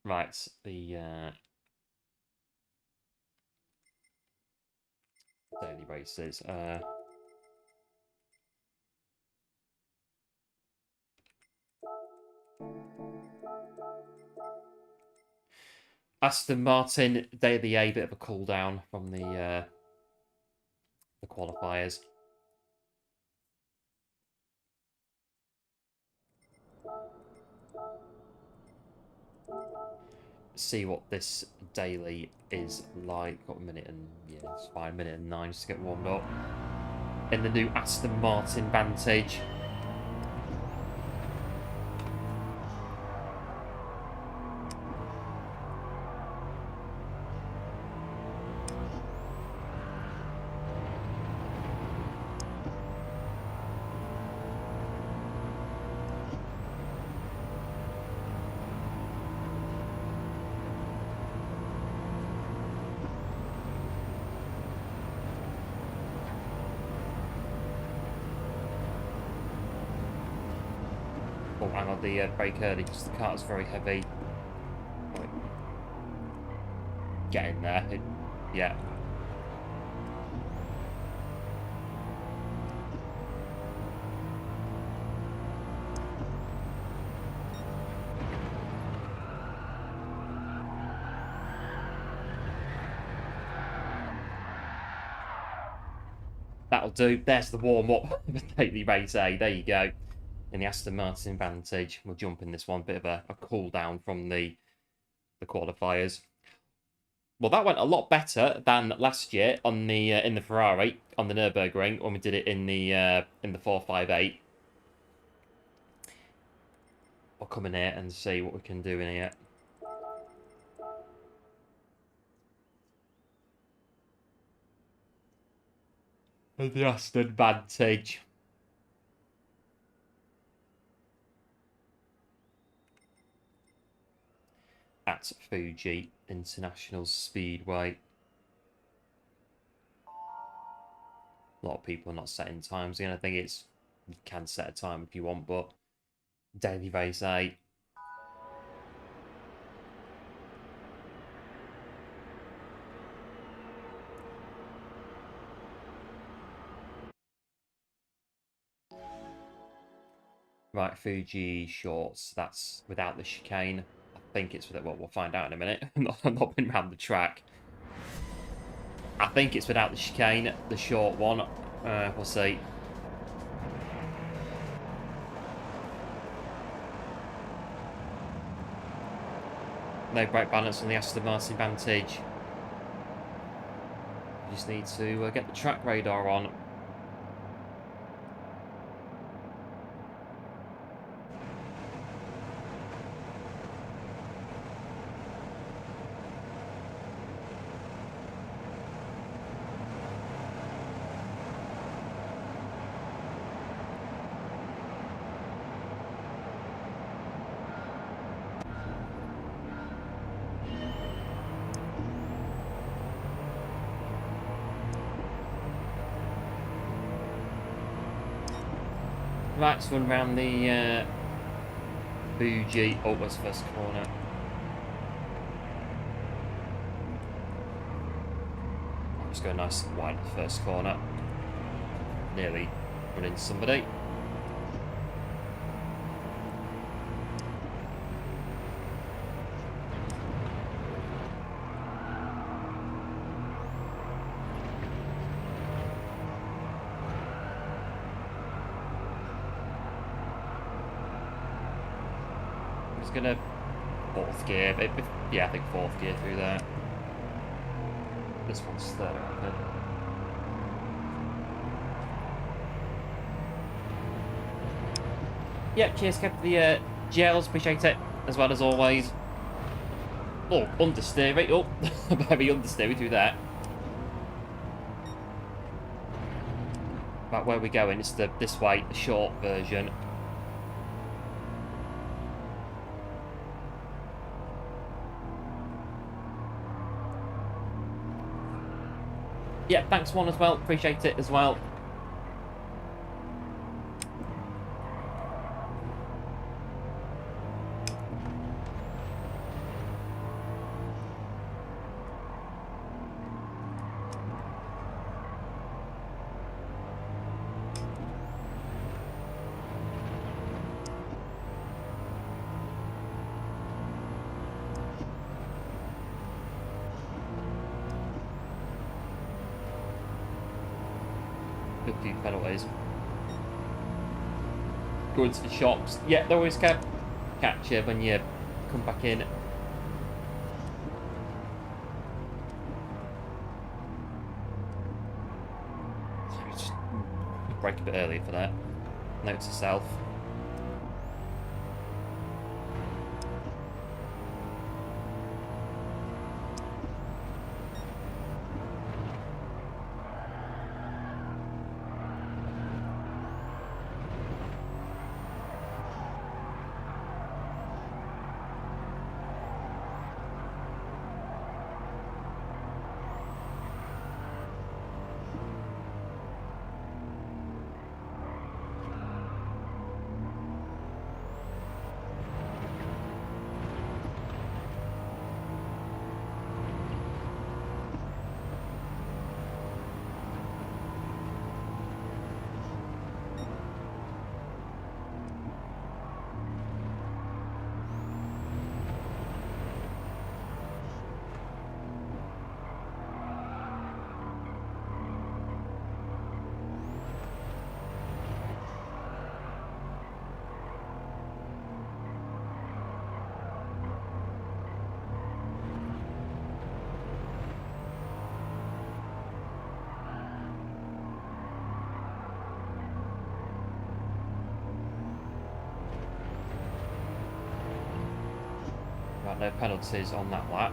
Speaker 1: Right, the daily races. Aston Martin, daily A, bit of a cool down from the qualifiers. See what this daily is like. Got a minute and yeah, it's fine. Minute and 9 just to get warmed up. In the new Aston Martin Vantage. Oh, hang on, the brake early because the car is very heavy. Right. Get in there. Yeah. That'll do. There's the warm-up. Daily race A. There you go. In the Aston Martin Vantage. We'll jump in this one. Bit of a cool down from the qualifiers. Well, that went a lot better than last year on the in the Ferrari on the Nürburgring when we did it in the 458. We'll come in here and see what we can do in here. The Aston Vantage. At Fuji International Speedway. A lot of people are not setting times again. I think it's, you can set a time if you want, but daily race A. Right, Fuji shorts. That's without the chicane. I think it's without. Well, we'll find out in a minute. I've not been around the track. I think it's without the chicane, the short one. We'll see. No brake balance on the Aston Martin Vantage. Just need to get the track radar on. Right, let's run around the Fuji. Oh, what's the first corner? I'm just going nice and wide at the first corner. Nearly run into somebody. Gonna fourth gear, yeah, I think fourth gear through there. This one's third, I think. Yeah, cheers, kept the gels, appreciate it, as well as always. Oh, understeery, oh, very understeery through there. Right, where are we going? It's this way, the short version. Yeah, thanks one as well. Appreciate it as well. Good few penalties. Going to the shops. Yeah, they always catch you when you come back in. Just break a bit earlier for that. Note to self. Right, no penalties on that lap.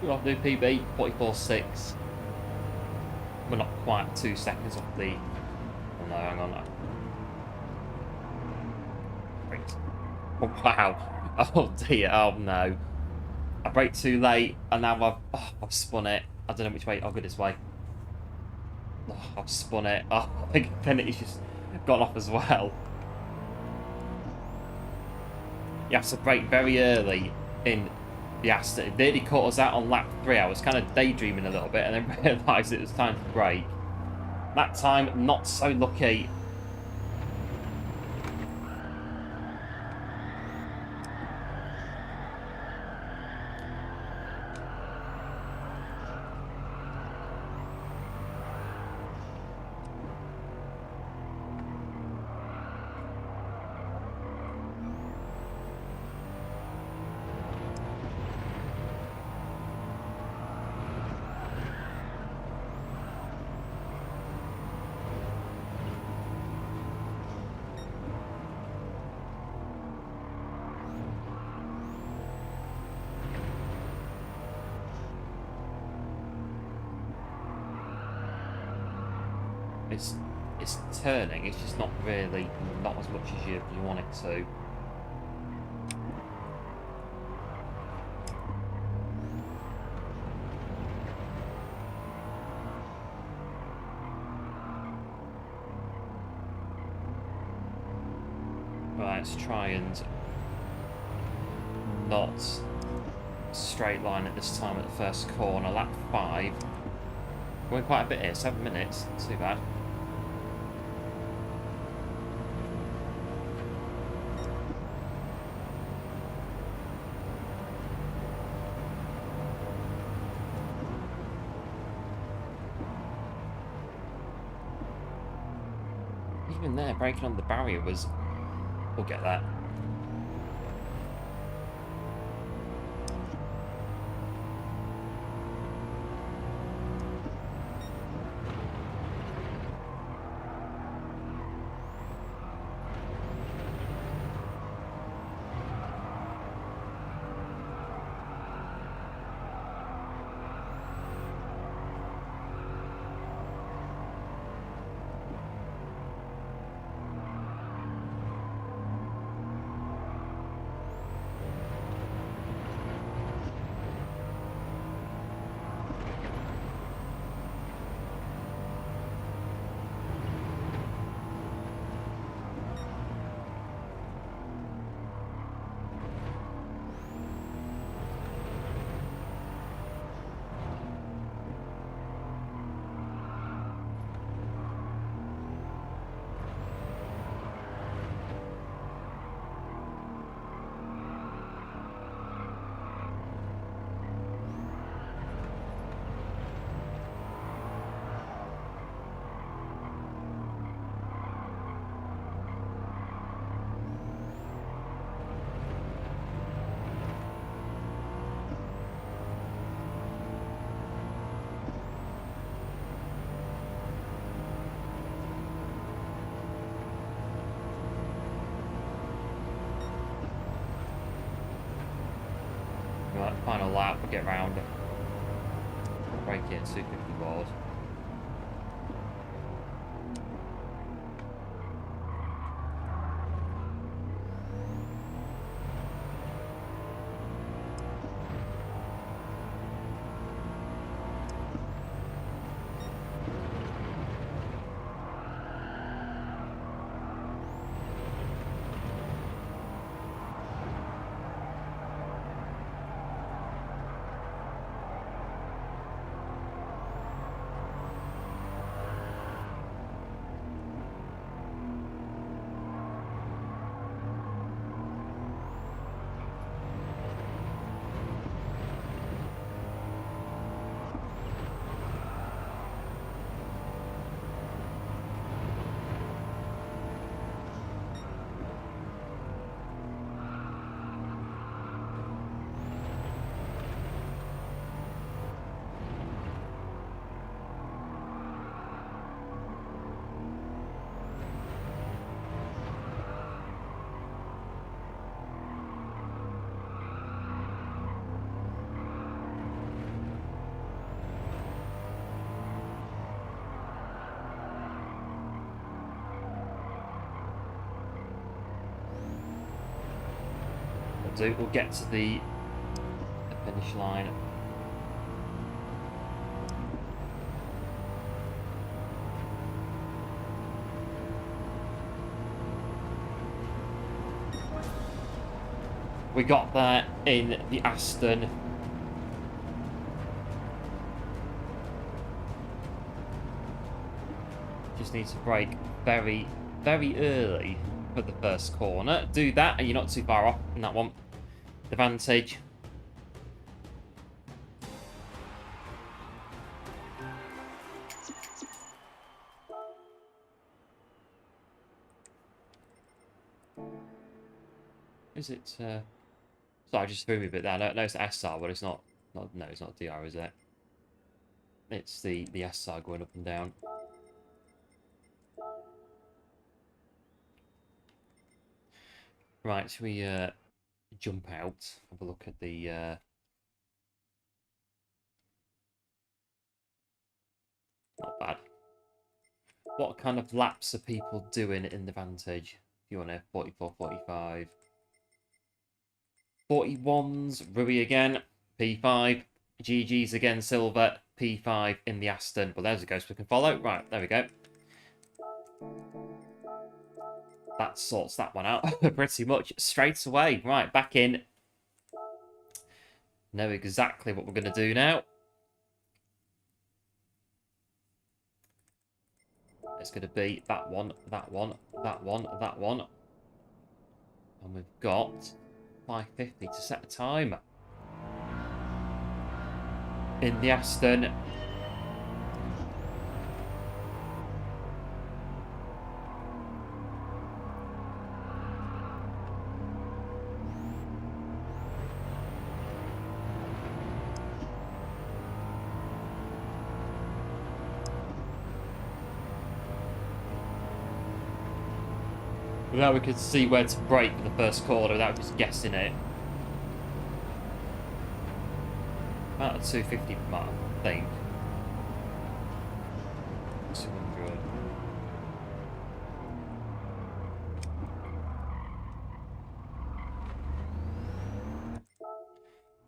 Speaker 1: Got new PB 44.6. We're not quite 2 seconds off the. Oh no, hang on. Right. Oh, wow. Oh dear. Oh no. I braked too late, and now I've spun it. I don't know which way. I'll go this way. Oh, I've spun it. Oh, I think Infinity's just gone off as well. You have to brake very early in the Aston. It nearly caught us out on lap 3. I was kind of daydreaming a little bit and then realised it was time to brake. That time, not so lucky. It's turning. It's just not really not as much as you want it to. Right, let's try and not straight line at this time at the first corner. Lap 5. Going quite a bit here, 7 minutes. Not too bad. Even there, breaking on the barrier was... We'll get that. Right, final lap, we'll get round. Break in, 250 board. We'll get to the finish line. We got there in the Aston. Just need to brake very, very early for the first corner. Do that and you're not too far off in that one. Advantage. Is it sorry, I just threw me a bit there. No, it's SR, but it's not no, it's not DR, is it? It's the SR going up and down. Right, should we jump out, have a look at the not bad. What kind of laps are people doing in the Vantage? If you want to 44, 45. 41s, Rui again, P5. GG's again, Silver, P5 in the Aston. Well, there's a ghost we can follow. Right, there we go. That sorts that one out pretty much straight away. Right, back in. Know exactly what we're going to do now. It's going to be that one, that one, that one, that one. And we've got 5:50 to set a time. In the Aston. Now we can see where to brake for the first corner without just guessing it. About a 250 mark, I think. 200.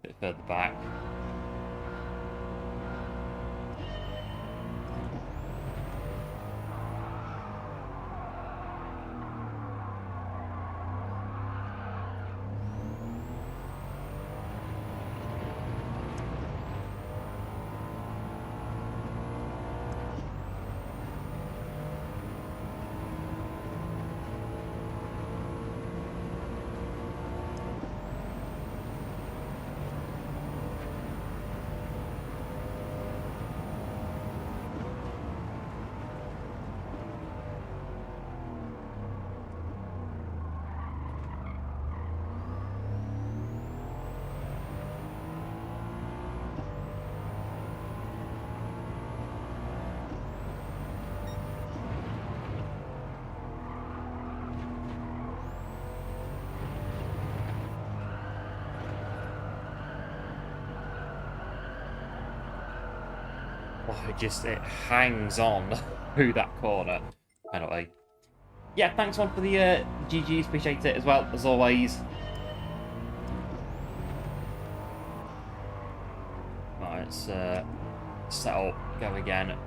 Speaker 1: Bit further back. Oh, it hangs on through that corner. Anyway. Yeah, thanks one for the GGs, appreciate it as well, as always. Right, let's set up, go again.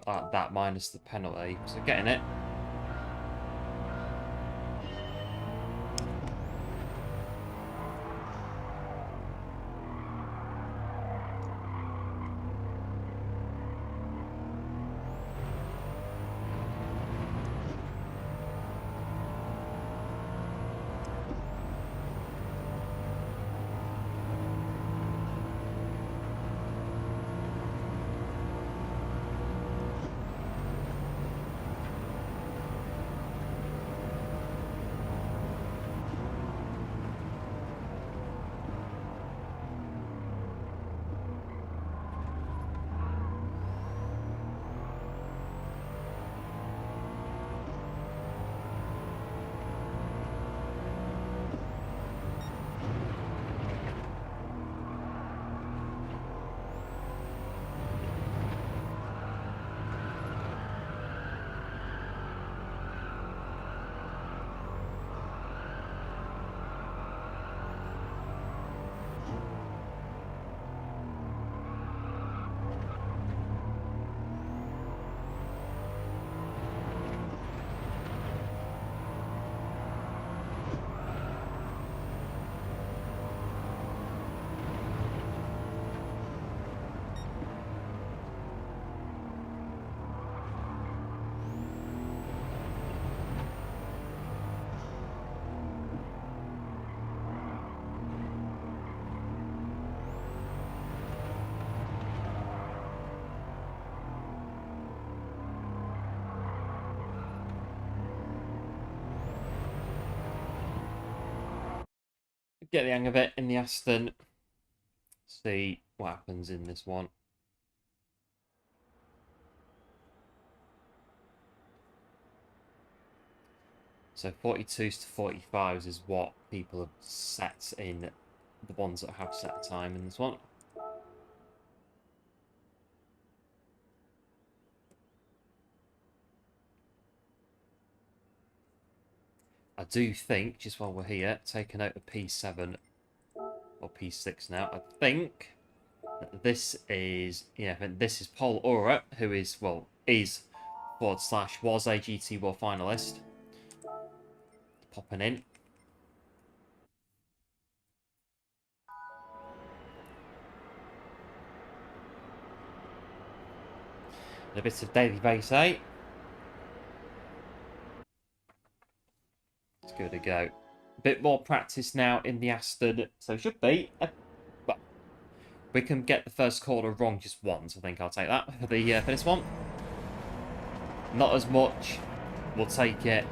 Speaker 1: Right, that minus the penalty. So getting it. get the hang of it in the Aston. See what happens in this one. So 42s to 45s is what people have set in the ones that have set time in this one. I do think, just while we're here, take a note of P7 or P6 now. I think that this is, yeah, this is Paul Ura, who is, well, is / was a GT World finalist. Popping in. And a bit of daily base, eh? Let's give it a go. A bit more practice now in the Aston, so it should be. Well, we can get the first corner wrong just once. I think I'll take that for the for this one. Not as much. We'll take it.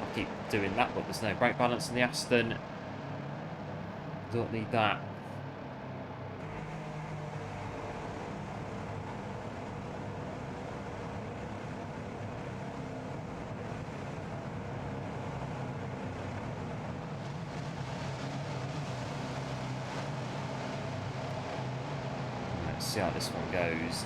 Speaker 1: I'll keep doing that, but there's no brake balance in the Aston. Don't need that. See how this one goes.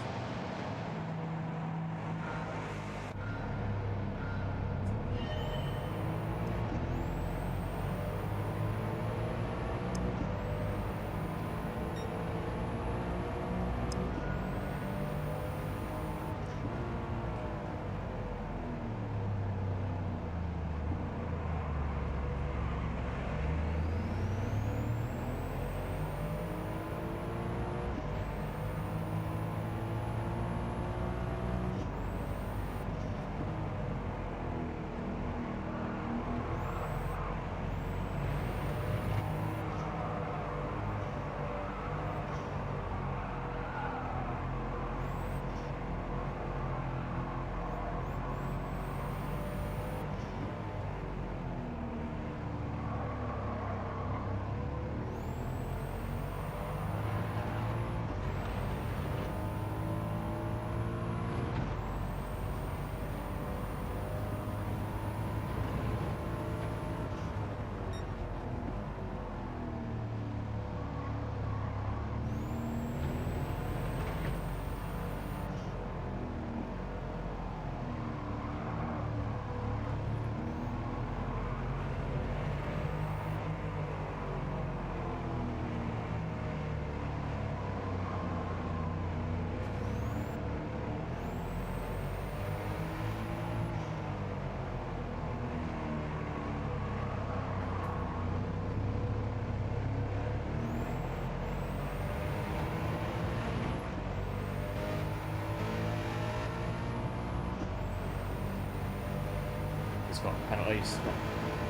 Speaker 1: Got penalties,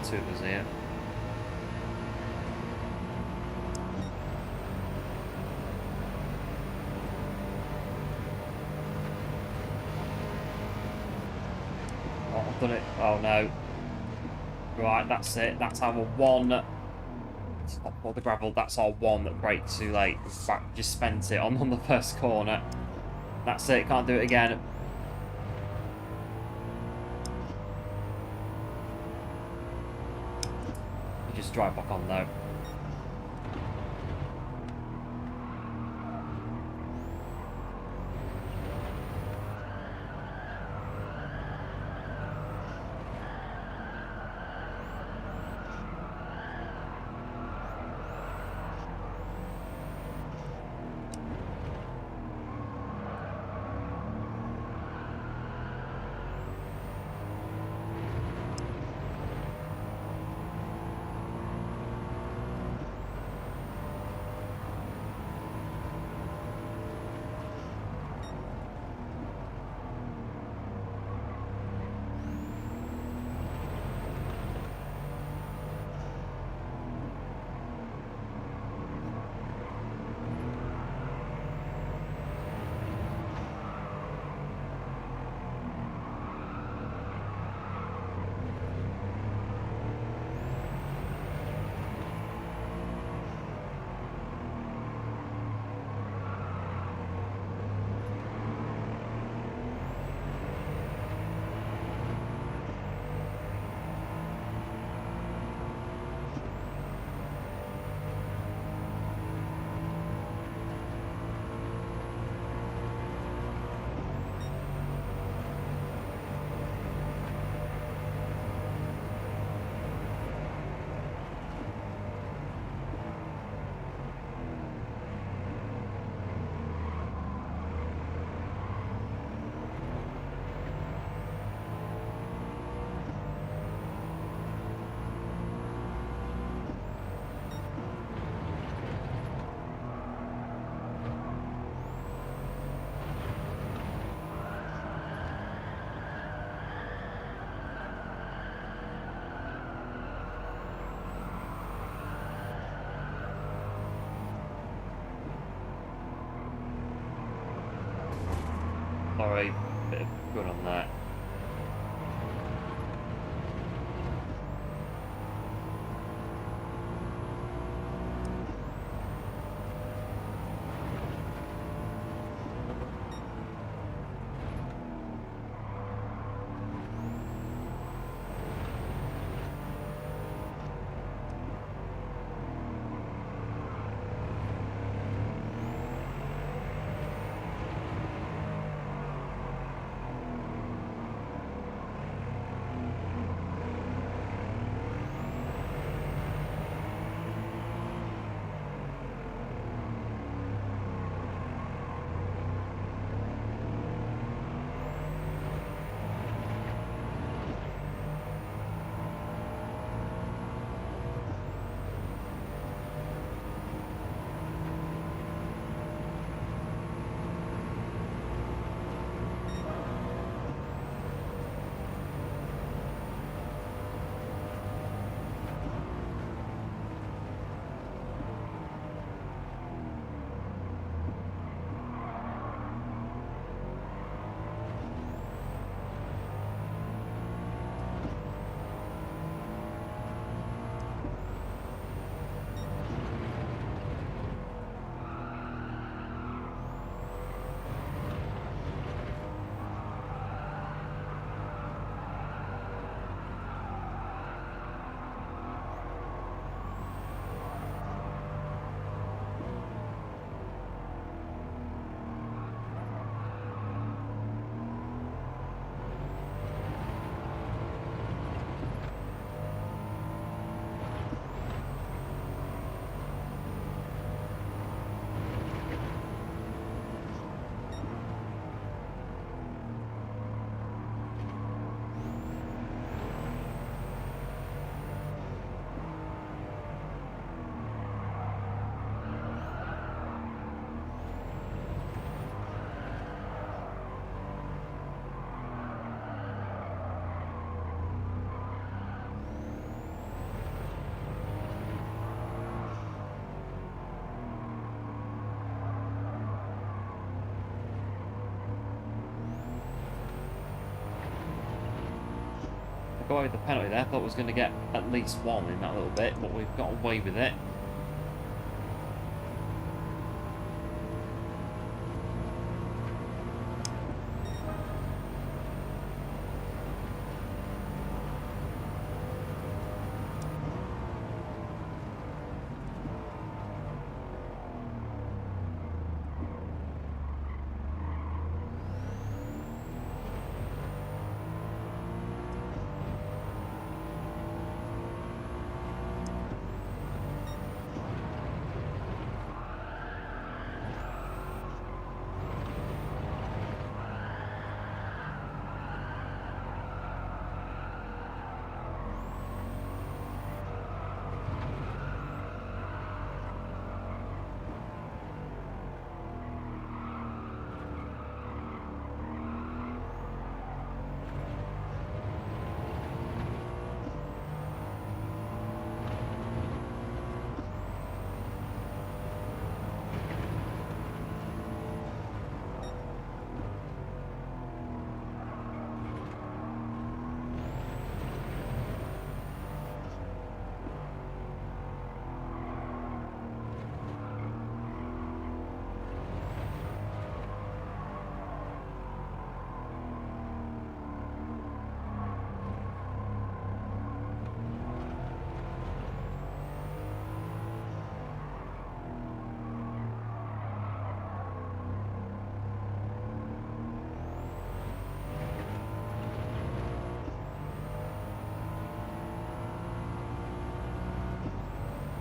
Speaker 1: got 2 of us here. Oh, I've done it. Oh no. Right, that's it. That's our one. Stop all the gravel. That's our one that braked too late. In fact, just spent it on the first corner. That's it. Can't do it again. Just drive back on though. Good on that. Got away with the penalty there. I thought I was going to get at least one in that little bit, but we've got away with it.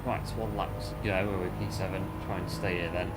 Speaker 1: Right, it's one lap to go. We're with P7. Try and stay here then.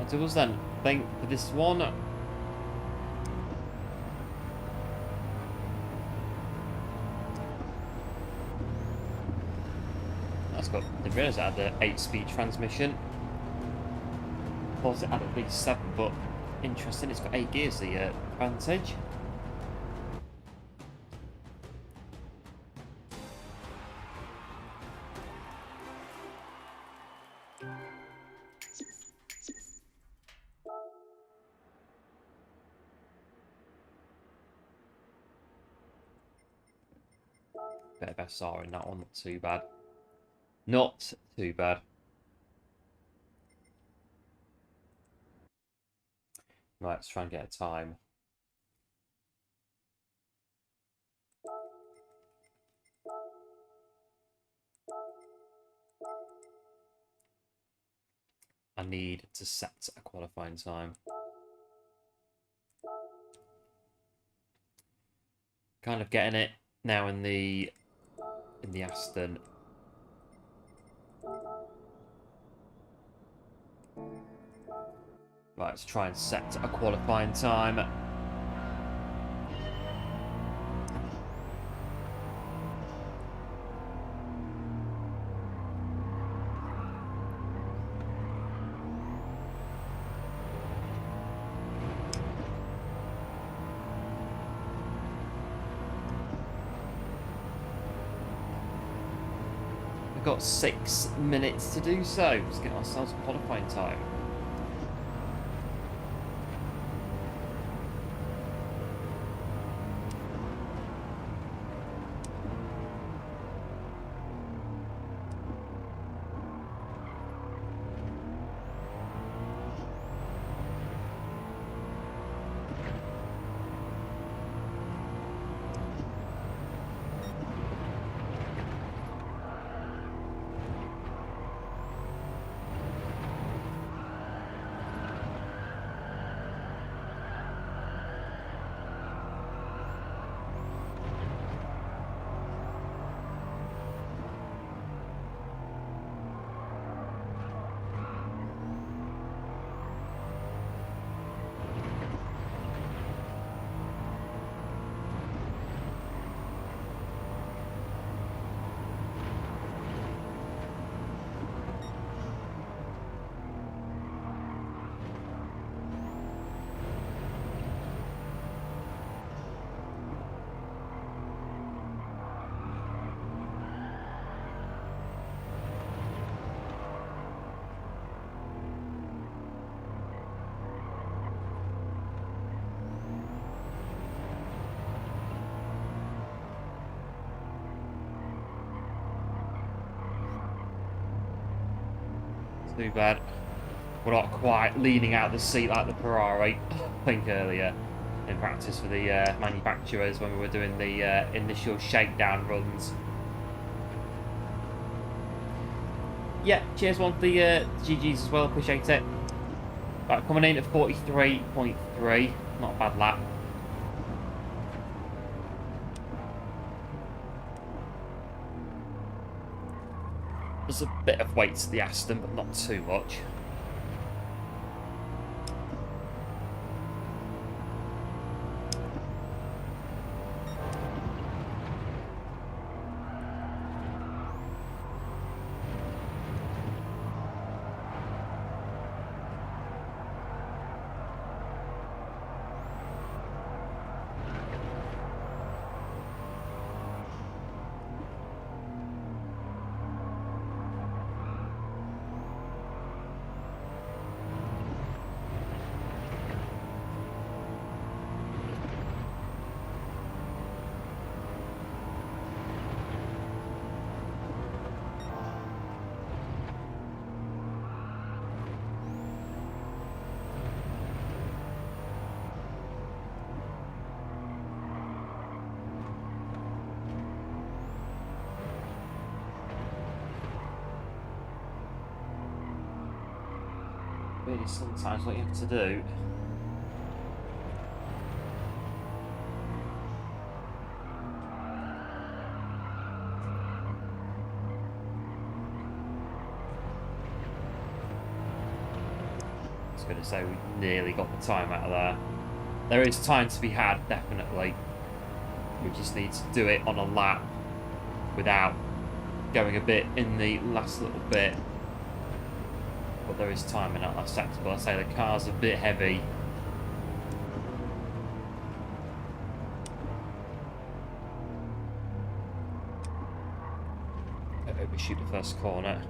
Speaker 1: I'll do us then. I think for this one. That's good. I didn't realise it had the 8-speed transmission. I thought it had at least 7, but interesting. It's got 8 gears, the Advantage. Bit of SR in that one, not too bad. Not too bad. Right, let's try and get a time. I need to set a qualifying time. Kind of getting it now in the Aston. Right, let's try and set a qualifying time. We've got 6 minutes to do so. Let's get ourselves a qualifying time. Too bad. We're not quite leaning out the seat like the Ferrari, I think, earlier in practice for the manufacturers when we were doing the initial shakedown runs. Yeah, cheers one for the GGs as well, appreciate it. Right, coming in at 43.3, not a bad lap. There's a bit of weight to the Aston, but not too much. Really, sometimes what you have to do . I was going to say we nearly got the time out of there. There is time to be had, definitely. We just need to do it on a lap without going a bit in the last little bit. But there is time in that last sector. But I say the car's a bit heavy. Overshoot the first corner.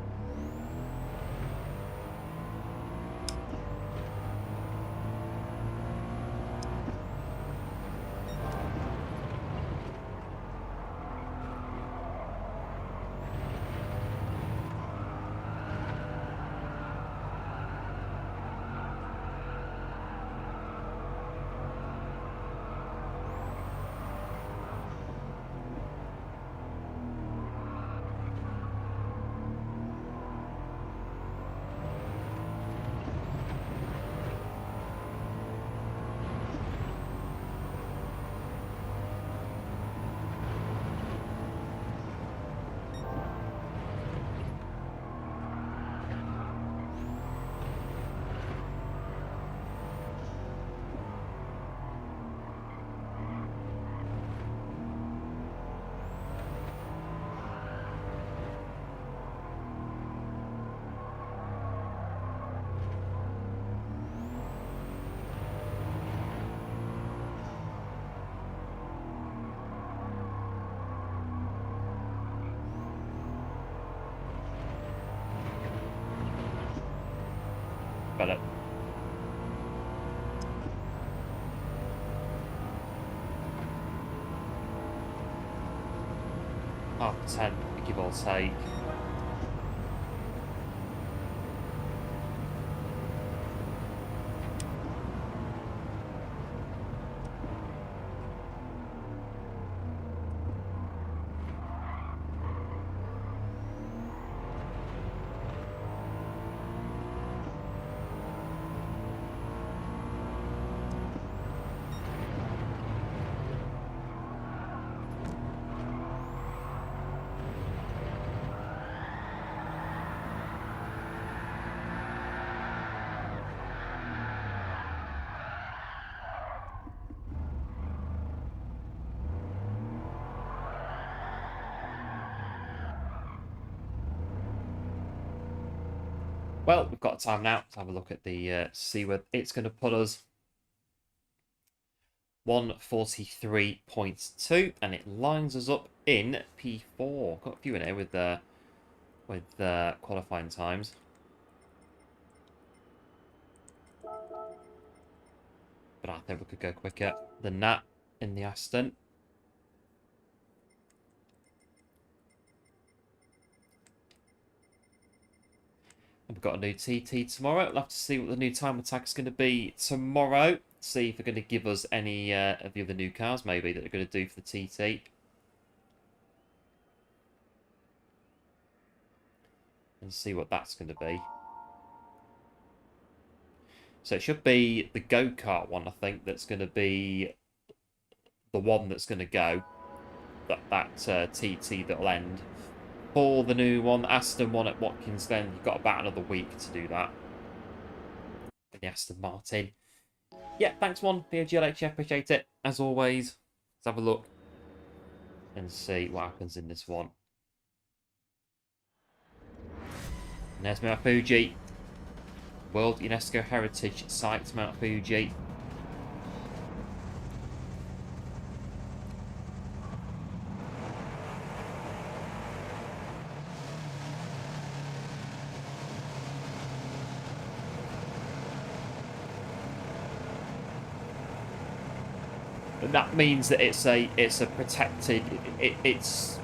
Speaker 1: Got it. Half 10, give or take. Well, we've got time now to have a look at the see where it's going to put us. 143.2, and it lines us up in P4. Got a few in here with qualifying times. But I think we could go quicker than that in the Aston. We've got a new TT tomorrow. We'll have to see what the new time attack is going to be tomorrow. See if they're going to give us any of the other new cars, maybe, that they're going to do for the TT. And see what that's going to be. So it should be the go-kart one, I think, that's going to be the one that's going to go. That TT that'll end. For the new one, the Aston one at Watkins Glen, you've got about another week to do that. For the Aston Martin. Yeah, thanks one, POGLHF, appreciate it. As always, let's have a look and see what happens in this one. And there's Mount Fuji. World UNESCO Heritage Site, Mount Fuji. That means that it's a protected. It's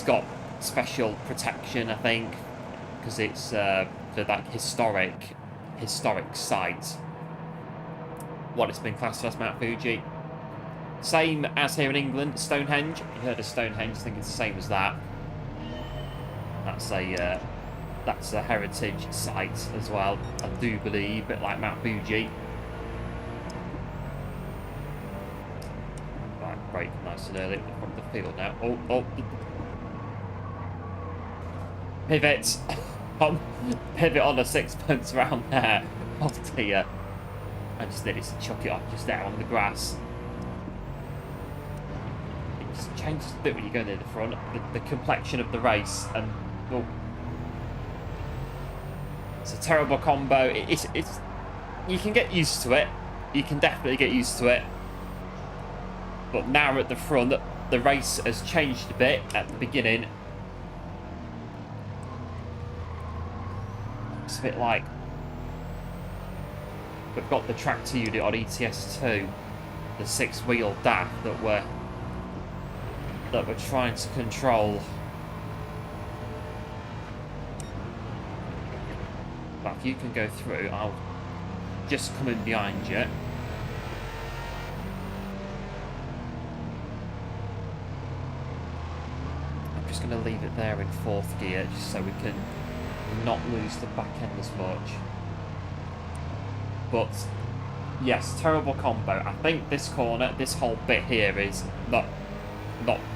Speaker 1: got special protection, I think, because it's for that historic site. What it's been classed as Mount Fuji. Same as here in England, Stonehenge. You heard of Stonehenge? I think it's the same as that. That's a heritage site as well. I do believe, a bit like Mount Fuji. Brake nice and early from the field now. Oh. Pivot. Pivot on a sixpence round there. Oh dear. I just needed to chuck it off just there on the grass. It just changes a bit when you go near the front. The complexion of the race, and well, it's a terrible combo. It's you can get used to it. You can definitely get used to it. But now at the front, the race has changed a bit at the beginning. It's a bit like we've got the tractor unit on ETS2, the 6-wheel DAF that we're trying to control. But if you can go through, I'll just come in behind you. I'm just going to leave it there in 4th gear, just so we can not lose the back end as much. But yes, terrible combo. I think this corner, this whole bit here is not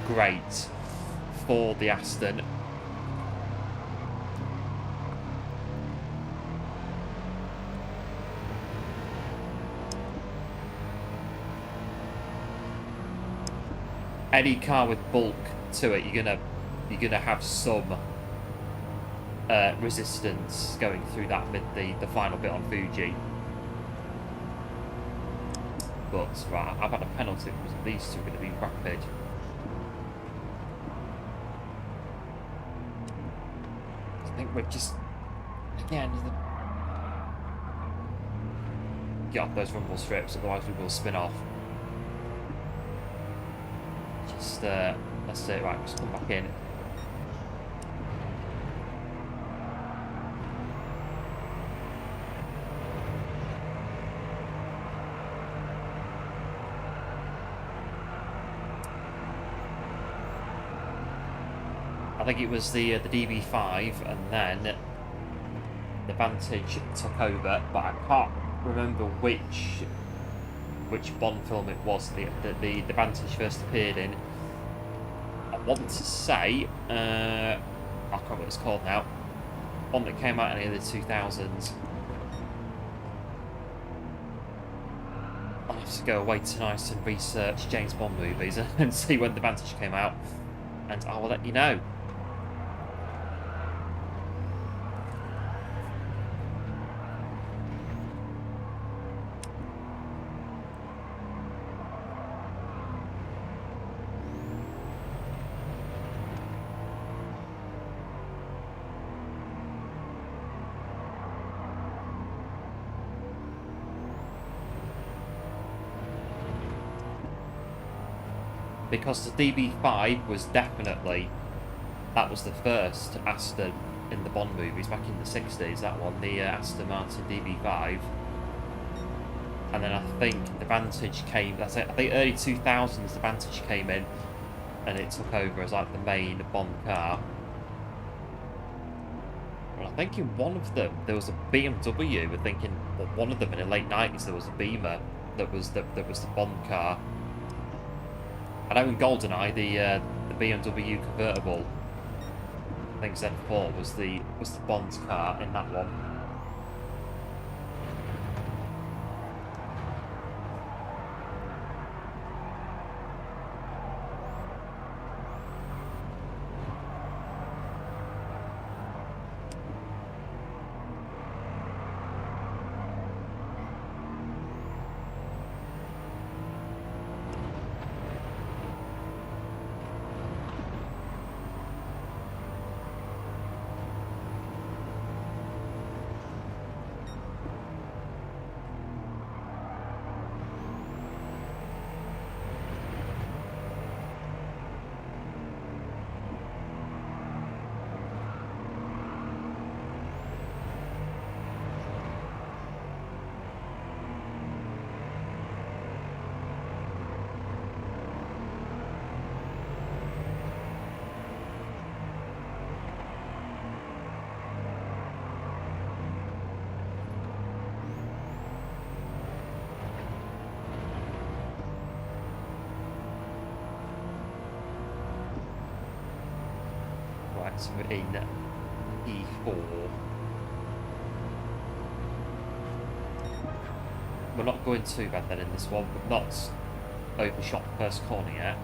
Speaker 1: great for the Aston. Any car with bulk to it, you're gonna have some resistance going through that with the final bit on Fuji. But right, I've had a penalty because these two are going to be rapid. I think we're just again get off those rumble strips, otherwise we will spin off. Just let's do it right. Just come back in. I think it was the DB5, and then the Vantage took over, but I can't remember which Bond film it was that the Vantage first appeared in. I want to say, I can't remember what it's called now. One that came out in the 2000s. I'll have to go away tonight and research James Bond movies and see when the Vantage came out, and I will let you know. Because the DB5 was definitely, that was the first Aston in the Bond movies back in the 60s, that one, the Aston Martin DB5. And then I think the Vantage came, that's it, I think early 2000s the Vantage came in and it took over as like the main Bond car. Well, I think in one of them there was a BMW, we're thinking, well, one of them in the late 90s there was a Beamer that was the Bond car. I know in GoldenEye the BMW convertible, I think Z4 was the Bond's car in that one. So we're in E4. we're not going too bad then in this one. We've not overshot the first corner yet.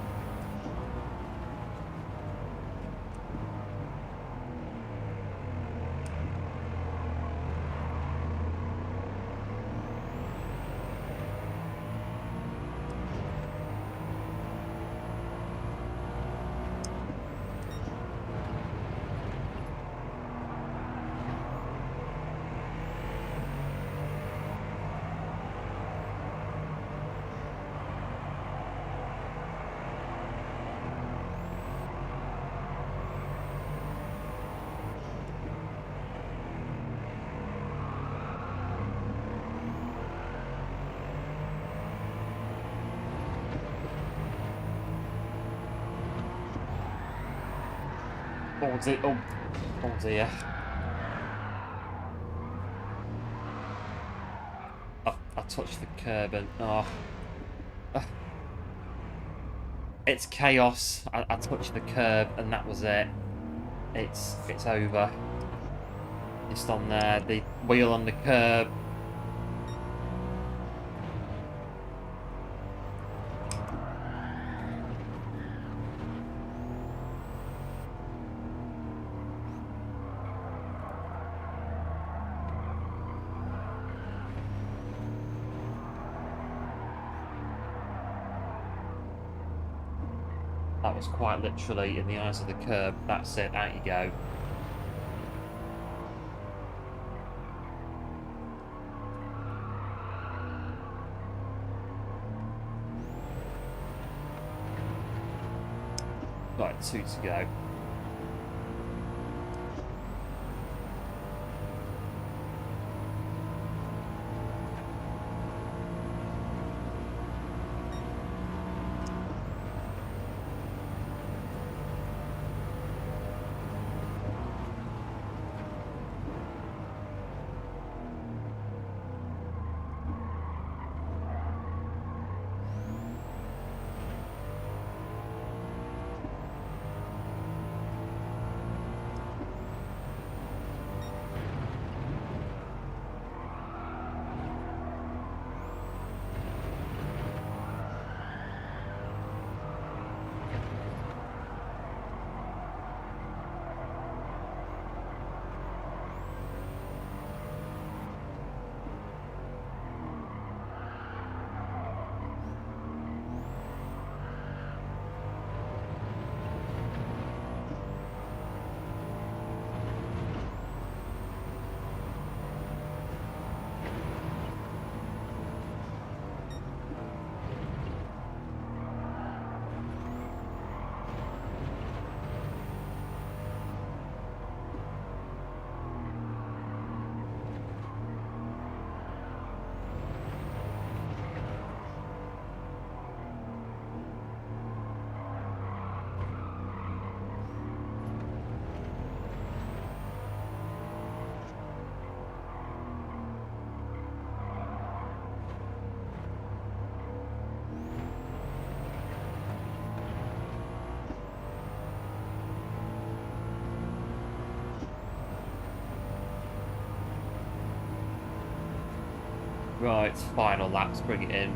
Speaker 1: Oh dear, oh dear. I touched the curb and it's chaos. I touched the curb and that was it. It's over. Just on there, the wheel on the curb. That was quite literally in the eyes of the curb. That's it, out you go. Right, 2 to go. Right, final laps, bring it in.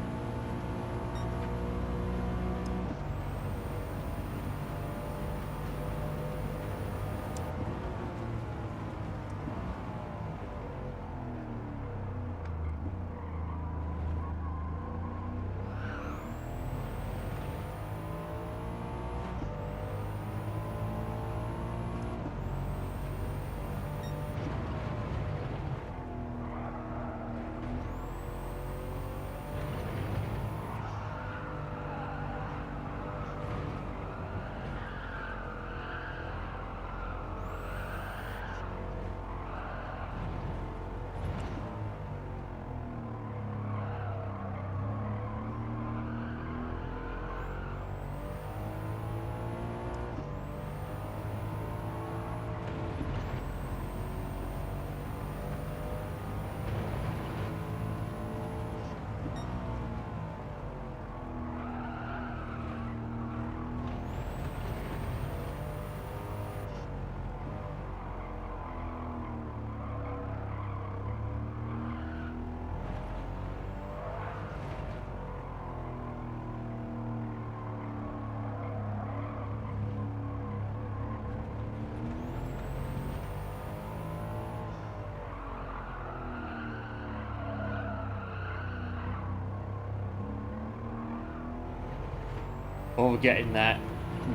Speaker 1: Oh, we're getting there.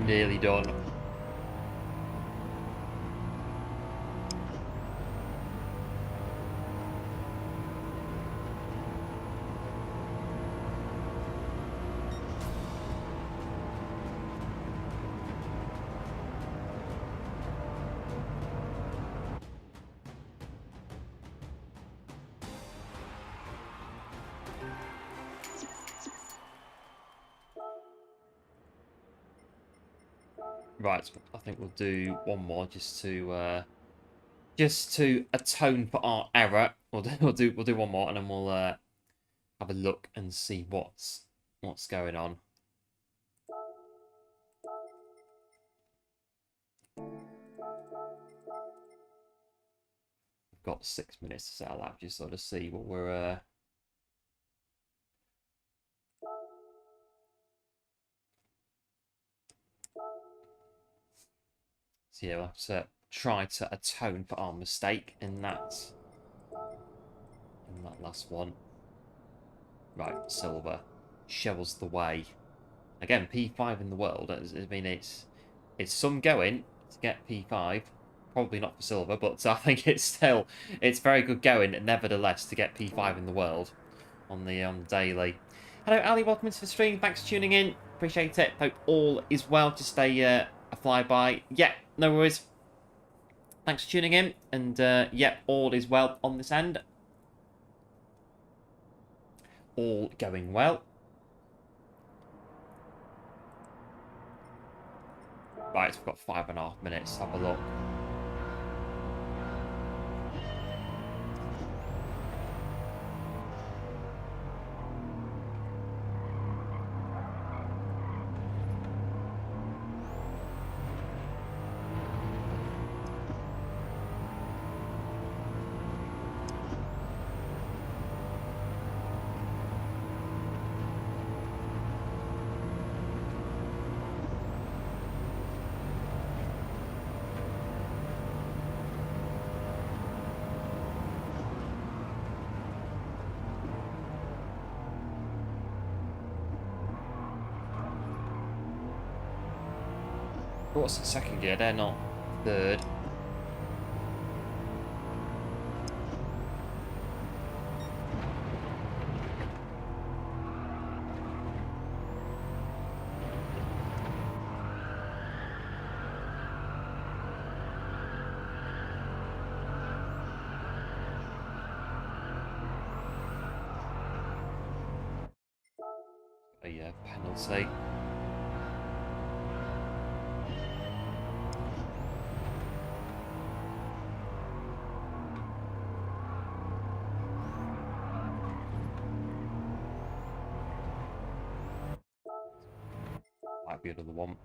Speaker 1: Nearly done. Right, I think we'll do one more just to atone for our error. We'll do one more, and then we'll have a look and see what's going on. We've got 6 minutes to set our lap, just sort of see what we're. So yeah, we'll have to try to atone for our mistake in that last one. Right, silver. Show us the way. Again, P5 in the world. I mean, it's some going to get P5. Probably not for silver, but I think it's very good going, nevertheless, to get P5 in the world on the daily. Hello, Ali. Welcome into the stream. Thanks for tuning in. Appreciate it. Hope all is well. Just a flyby. Yeah, no worries. Thanks for tuning in, and yeah, all is well on this end. All going well. Right, we've got 5.5 minutes. Have a look. What's the second gear? They're not third. A penalty. Might be another one.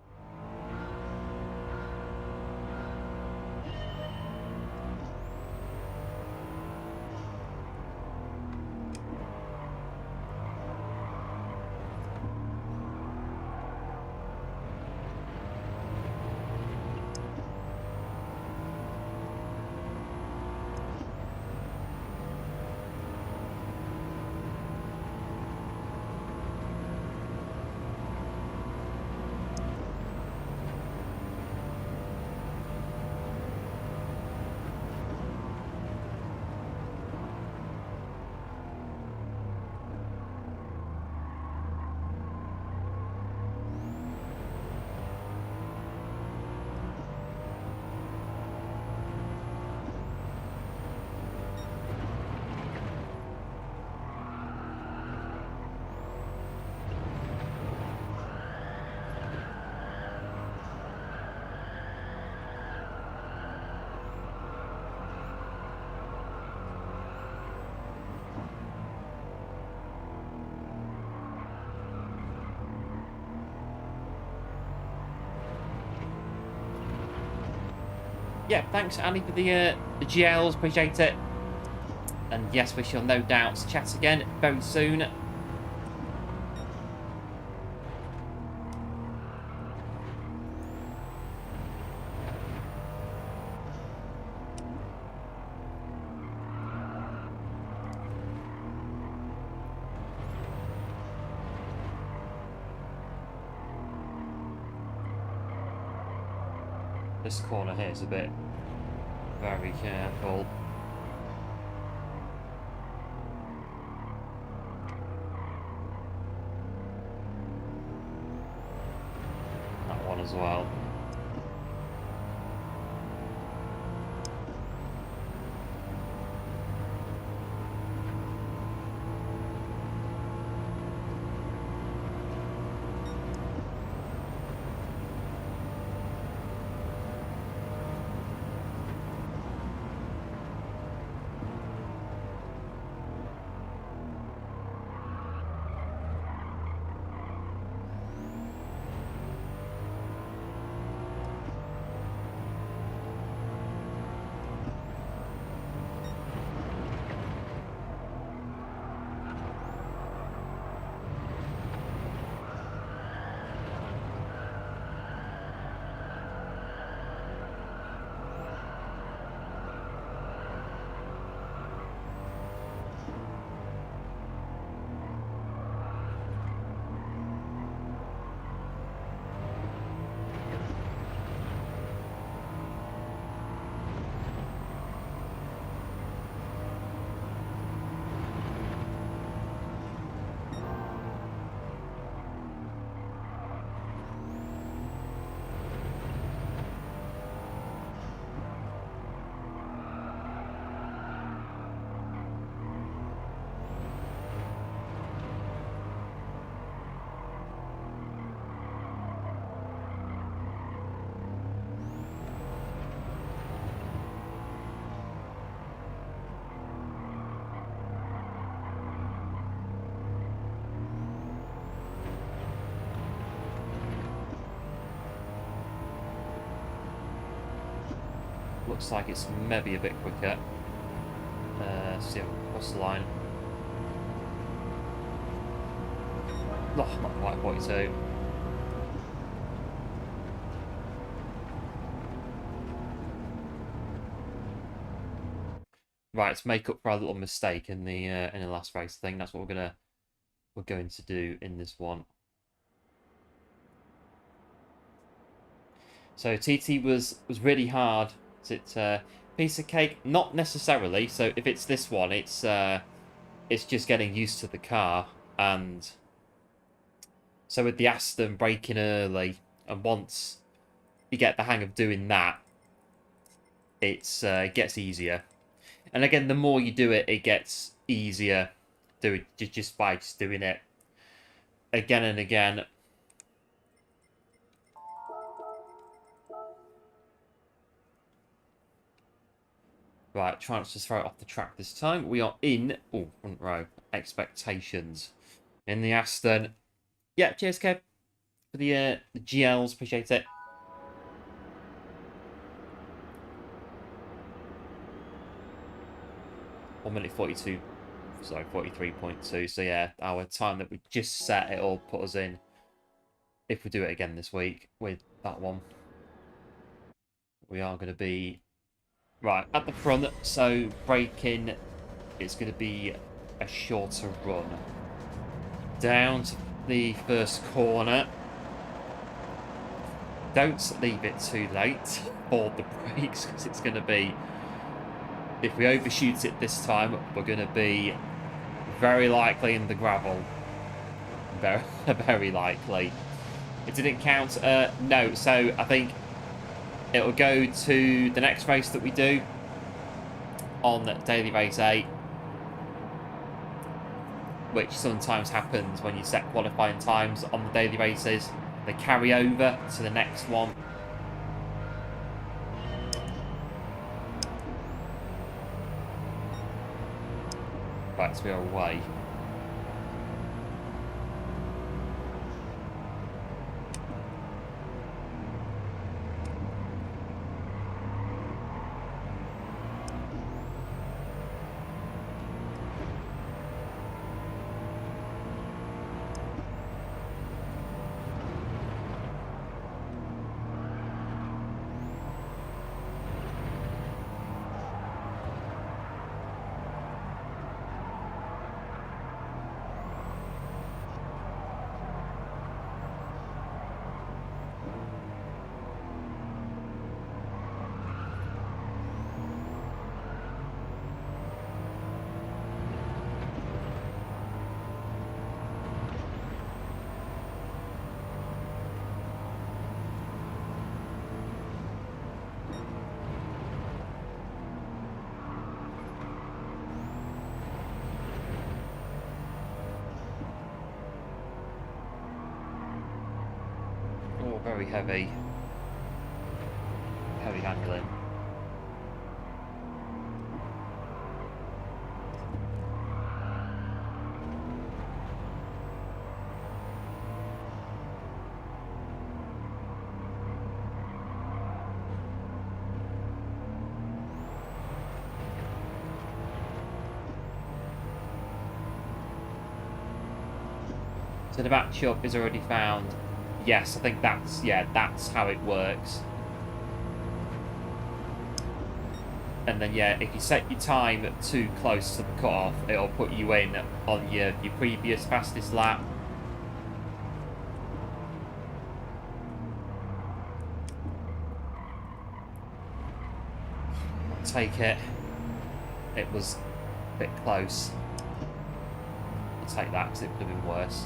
Speaker 1: Yeah, thanks, Ali, for the GLs. Appreciate it. And yes, we shall no doubt chat again very soon. This corner here is a bit... Very careful. That one as well. Looks like it's maybe a bit quicker. See if I cross the line. Oh, not quite 42. Right, to make up for our little mistake in the last race, I think that's what we're going to do in this one. So TT was really hard. It's piece of cake? Not necessarily. So if it's this one, it's just getting used to the car, and so with the Aston braking early, and once you get the hang of doing that, it gets easier. And again, the more you do it, it gets easier. Do it just by doing it again and again. Right, trying to throw it off the track this time. We are in front row expectations in the Aston. Yeah, cheers, Kev, for the GLs. Appreciate it. One minute 42. Sorry, 43.2. So yeah, our time that we just set, it'll put us in if we do it again this week with that one. We are going to be right at the front, so braking, it's going to be a shorter run down to the first corner. Don't leave it too late for the brakes, because it's going to be, if we overshoot it this time, we're going to be very likely in the gravel. Very, very likely. It didn't count. No, so I think it'll go to the next race that we do on daily race 8, which sometimes happens when you set qualifying times on the daily races. They carry over to the next one. Right, so we are away. very heavy handling. So the matchup is already found. Yes, I think that's how it works. And then if you set your time too close to the cutoff, it'll put you in on your previous fastest lap. I'll take it. It was a bit close. I'll take that because it would have been worse.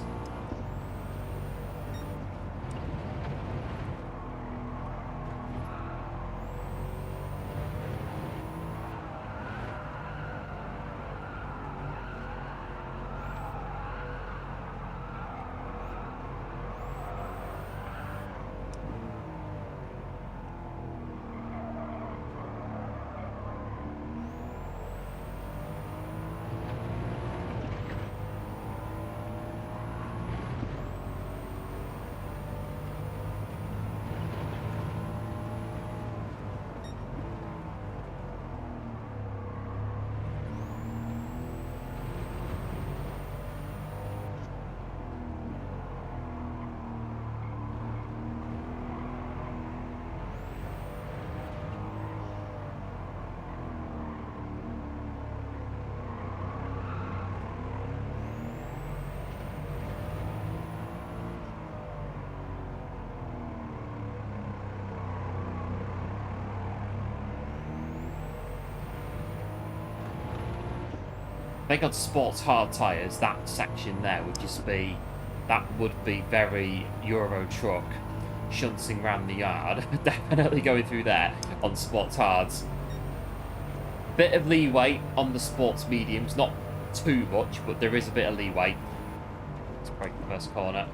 Speaker 1: I think on sports hard tyres, that section there would just be, that would be very Euro truck shunting around the yard. Definitely going through there on sports hards. Bit of leeway on the sports mediums, not too much, but there is a bit of leeway. Let's break the first corner.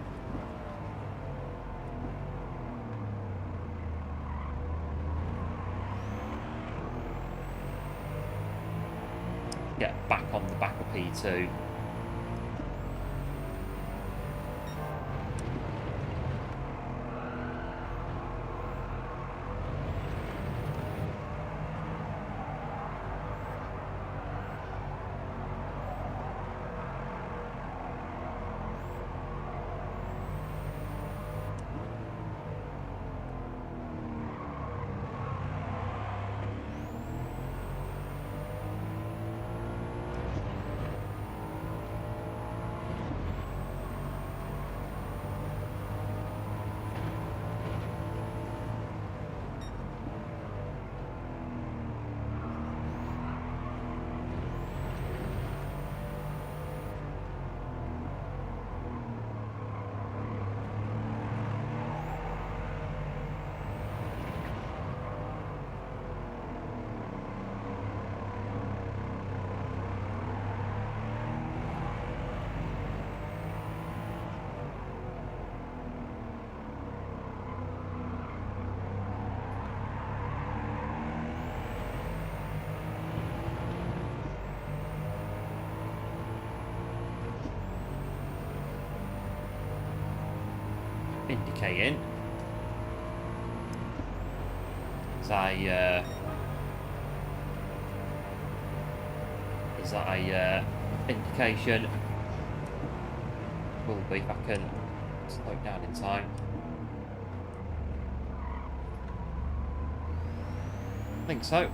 Speaker 1: Get back on the back of P2. Indicating is that a indication? Will be if I can slow it down in time. I think so.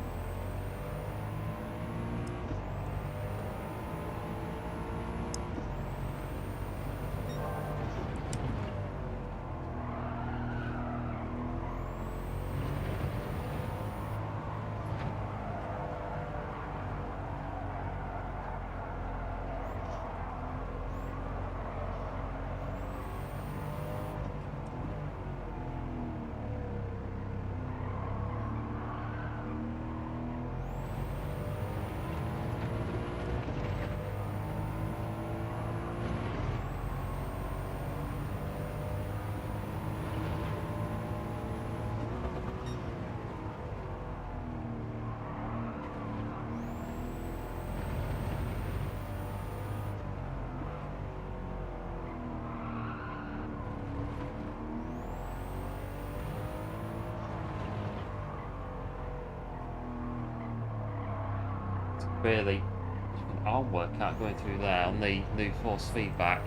Speaker 1: really an arm workout going through there on the new force feedback.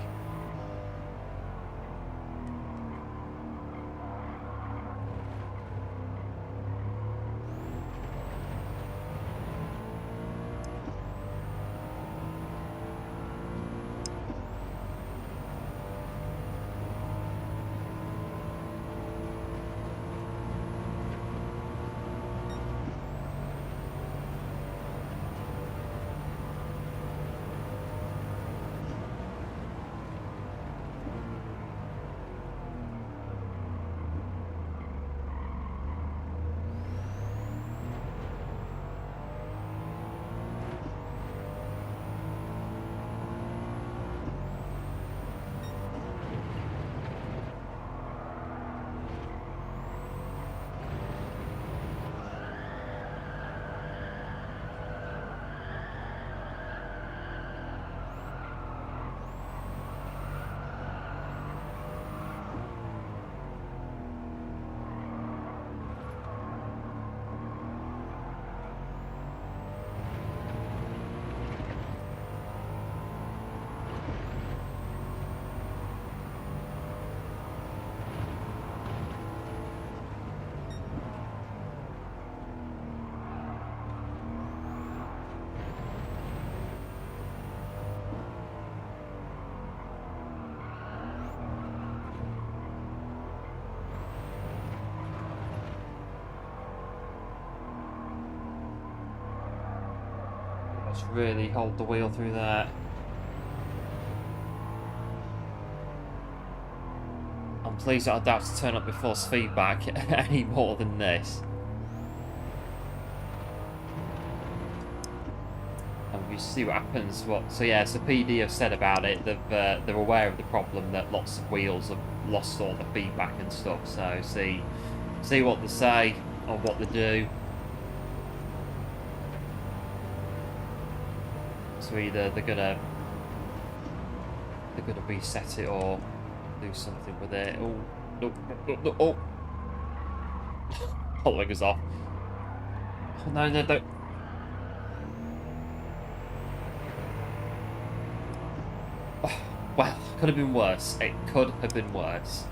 Speaker 1: Let's really hold the wheel through there. I'm pleased that I don't have to turn up my force feedback any more than this. And we see what happens. So yeah, so PD have said about it. They're aware of the problem that lots of wheels have lost all the feedback and stuff. So see what they say or what they do. So either they're gonna reset it or do something with it. Oh no! Oh, whole leg is off. Oh, no, don't. Oh, well, could have been worse. It could have been worse.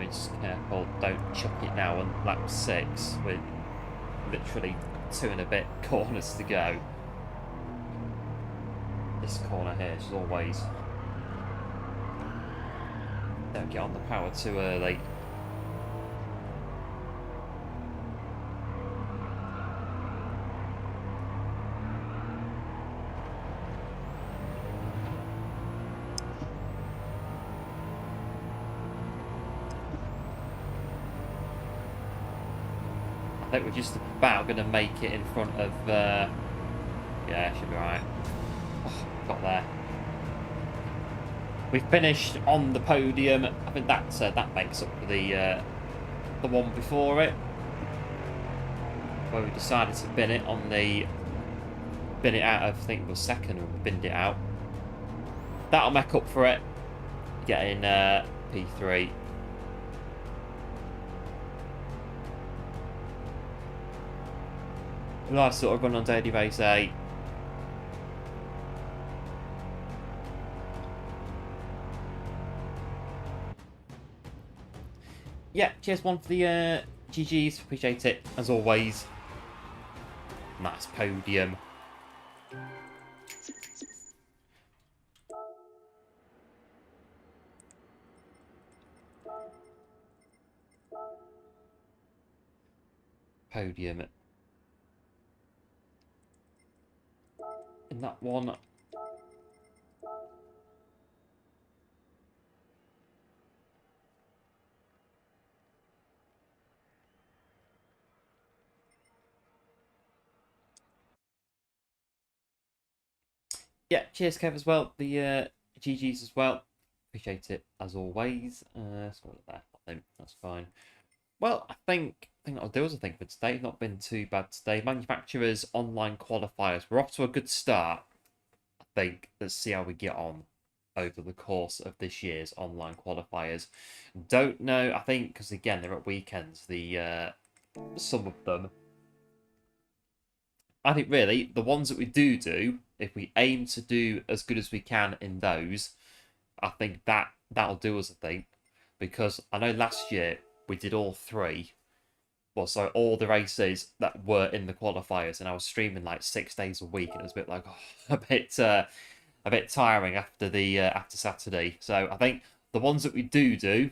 Speaker 1: Just careful, don't chuck it now on lap 6 with literally 2 and a bit corners to go. This corner here is always don't get on the power too early. I think we're just about going to make it in front of, yeah, should be right. Oh, got there. We've finished on the podium. I think that makes up for the one before it, where we decided to bin it out of, I think it was second when we binned it out. That'll make up for it, getting P3. Nice sort of run on daily race 8. Yeah, cheers one for the GGs, appreciate it as always. Nice podium. Podium. In that one, Yeah, cheers, Kev, as well. The GGs as well. Appreciate it as always. So there, I think that's fine. Well, I think that'll do us. I think for today, not been too bad today. Manufacturers online qualifiers. We're off to a good start. I think. Let's see how we get on over the course of this year's online qualifiers. Don't know. I think because again they're at weekends. The some of them. I think really the ones that we do, if we aim to do as good as we can in those, I think that'll do us. I think because I know last year we did all three. Well, so all the races that were in the qualifiers, and I was streaming like 6 days a week, and it was a bit like a bit tiring after the after Saturday. So I think the ones that we do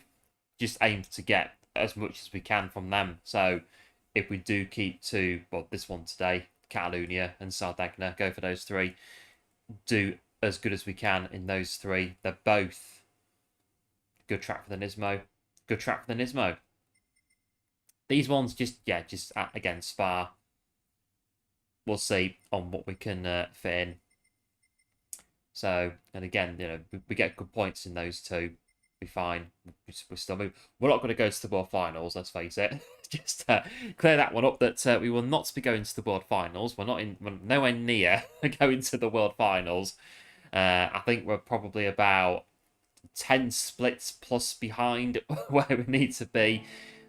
Speaker 1: just aim to get as much as we can from them. So if we do keep to, well, this one today, Catalonia and Sardegna, go for those three. Do as good as we can in those three. They're both good track for the Nismo. Good track for the Nismo. These ones just again Spa. We'll see on what we can fit in. So, and again, you know, we get good points in those two. Be fine. We're still moving. We're not going to go to the World Finals, let's face it. Just clear that one up that we will not be going to the World Finals. We're nowhere near going to the World Finals. I think we're probably about 10 splits plus behind where we need to be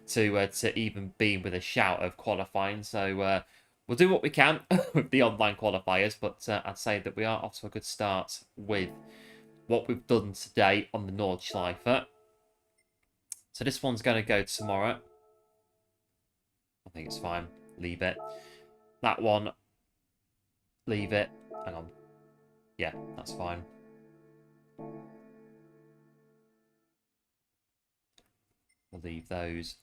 Speaker 1: to even be with a shout of qualifying. So we'll do what we can with the online qualifiers, but I'd say that we are off to a good start with what we've done today on the Nordschleife. So this one's going to go tomorrow. I think it's fine. Leave it. That one, leave it. Hang on. Yeah, that's fine. We'll leave those.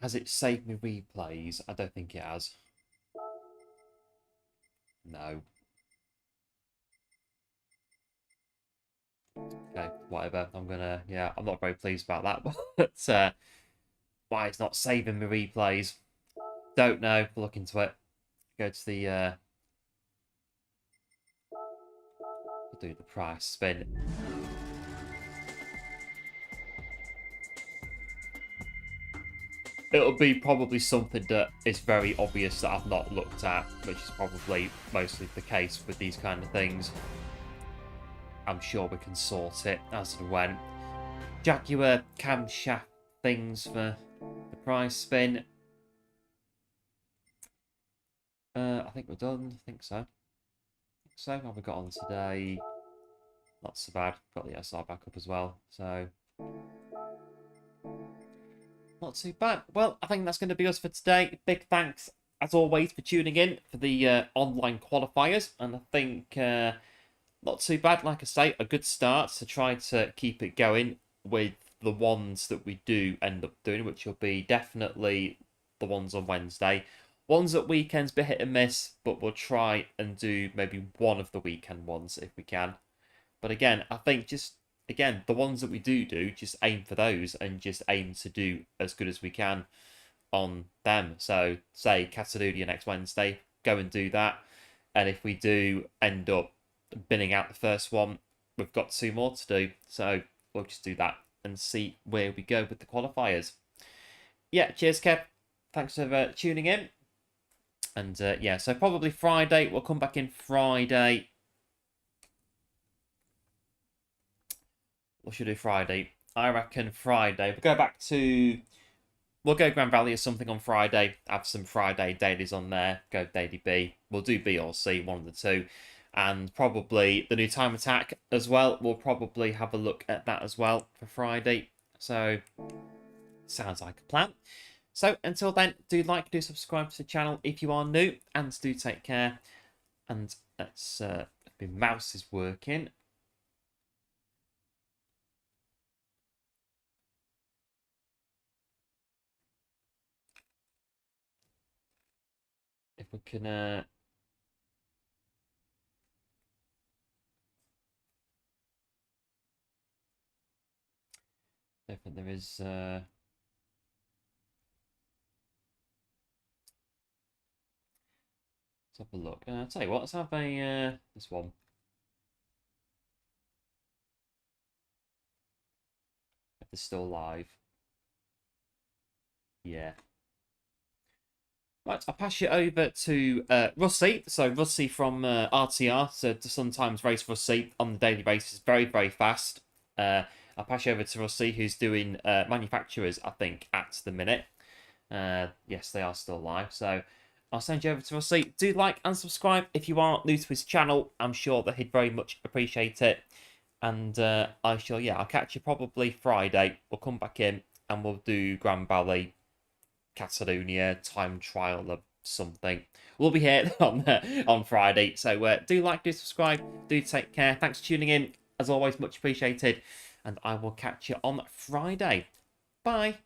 Speaker 1: Has it saved me replays? I don't think it has. No. Okay, whatever. I'm not very pleased about that. But why it's not saving me replays. Don't know. We'll look into it. Go to the do the price spin. It'll be probably something that is very obvious that I've not looked at, which is probably mostly the case with these kind of things. I'm sure we can sort it as and when. Jaguar camshaft things for the prize spin. I think we're done. I think so. So how have we got on today? Not so bad. Got the SR back up as well. So not too bad. Well, I think that's going to be us for today. Big thanks, as always, for tuning in for the online qualifiers. And I think not too bad. Like I say, a good start to try to keep it going with the ones that we do end up doing, which will be definitely the ones on Wednesday. Ones at weekends, bit hit and miss, but we'll try and do maybe one of the weekend ones if we can. But again, I think again, the ones that we do, just aim for those and just aim to do as good as we can on them. So, say Catalonia next Wednesday, go and do that. And if we do end up binning out the first one, we've got 2 more to do. So, we'll just do that and see where we go with the qualifiers. Yeah, cheers, Kev. Thanks for tuning in. And yeah, so probably Friday. We'll come back in Friday. What should we do Friday? I reckon Friday. We'll go back to... We'll go Grand Valley or something on Friday. Have some Friday dailies on there. Go Daily B. We'll do B or C, one of the two. And probably the new Time Attack as well. We'll probably have a look at that as well for Friday. So, sounds like a plan. So, until then, do like, do subscribe to the channel if you are new. And do take care. And let's... my mouse is working. If we can... I think there is... Let's have a look. I'll tell you what, let's have a this one. If they're still live. Yeah. Right, I'll pass you over to Russi. So Russi from RTR, so to sometimes race Russi on the daily basis, very, very fast. I'll pass you over to Russi, who's doing manufacturers, I think, at the minute. Yes, they are still live, so I'll send you over to Russi. Do like and subscribe if you are new to his channel. I'm sure that he'd very much appreciate it. And I'll catch you probably Friday. We'll come back in and we'll do Grand Valley Catalonia time trial or something. We'll be here on Friday. So do like, do subscribe, do take care. Thanks for tuning in. As always, much appreciated. And I will catch you on Friday. Bye.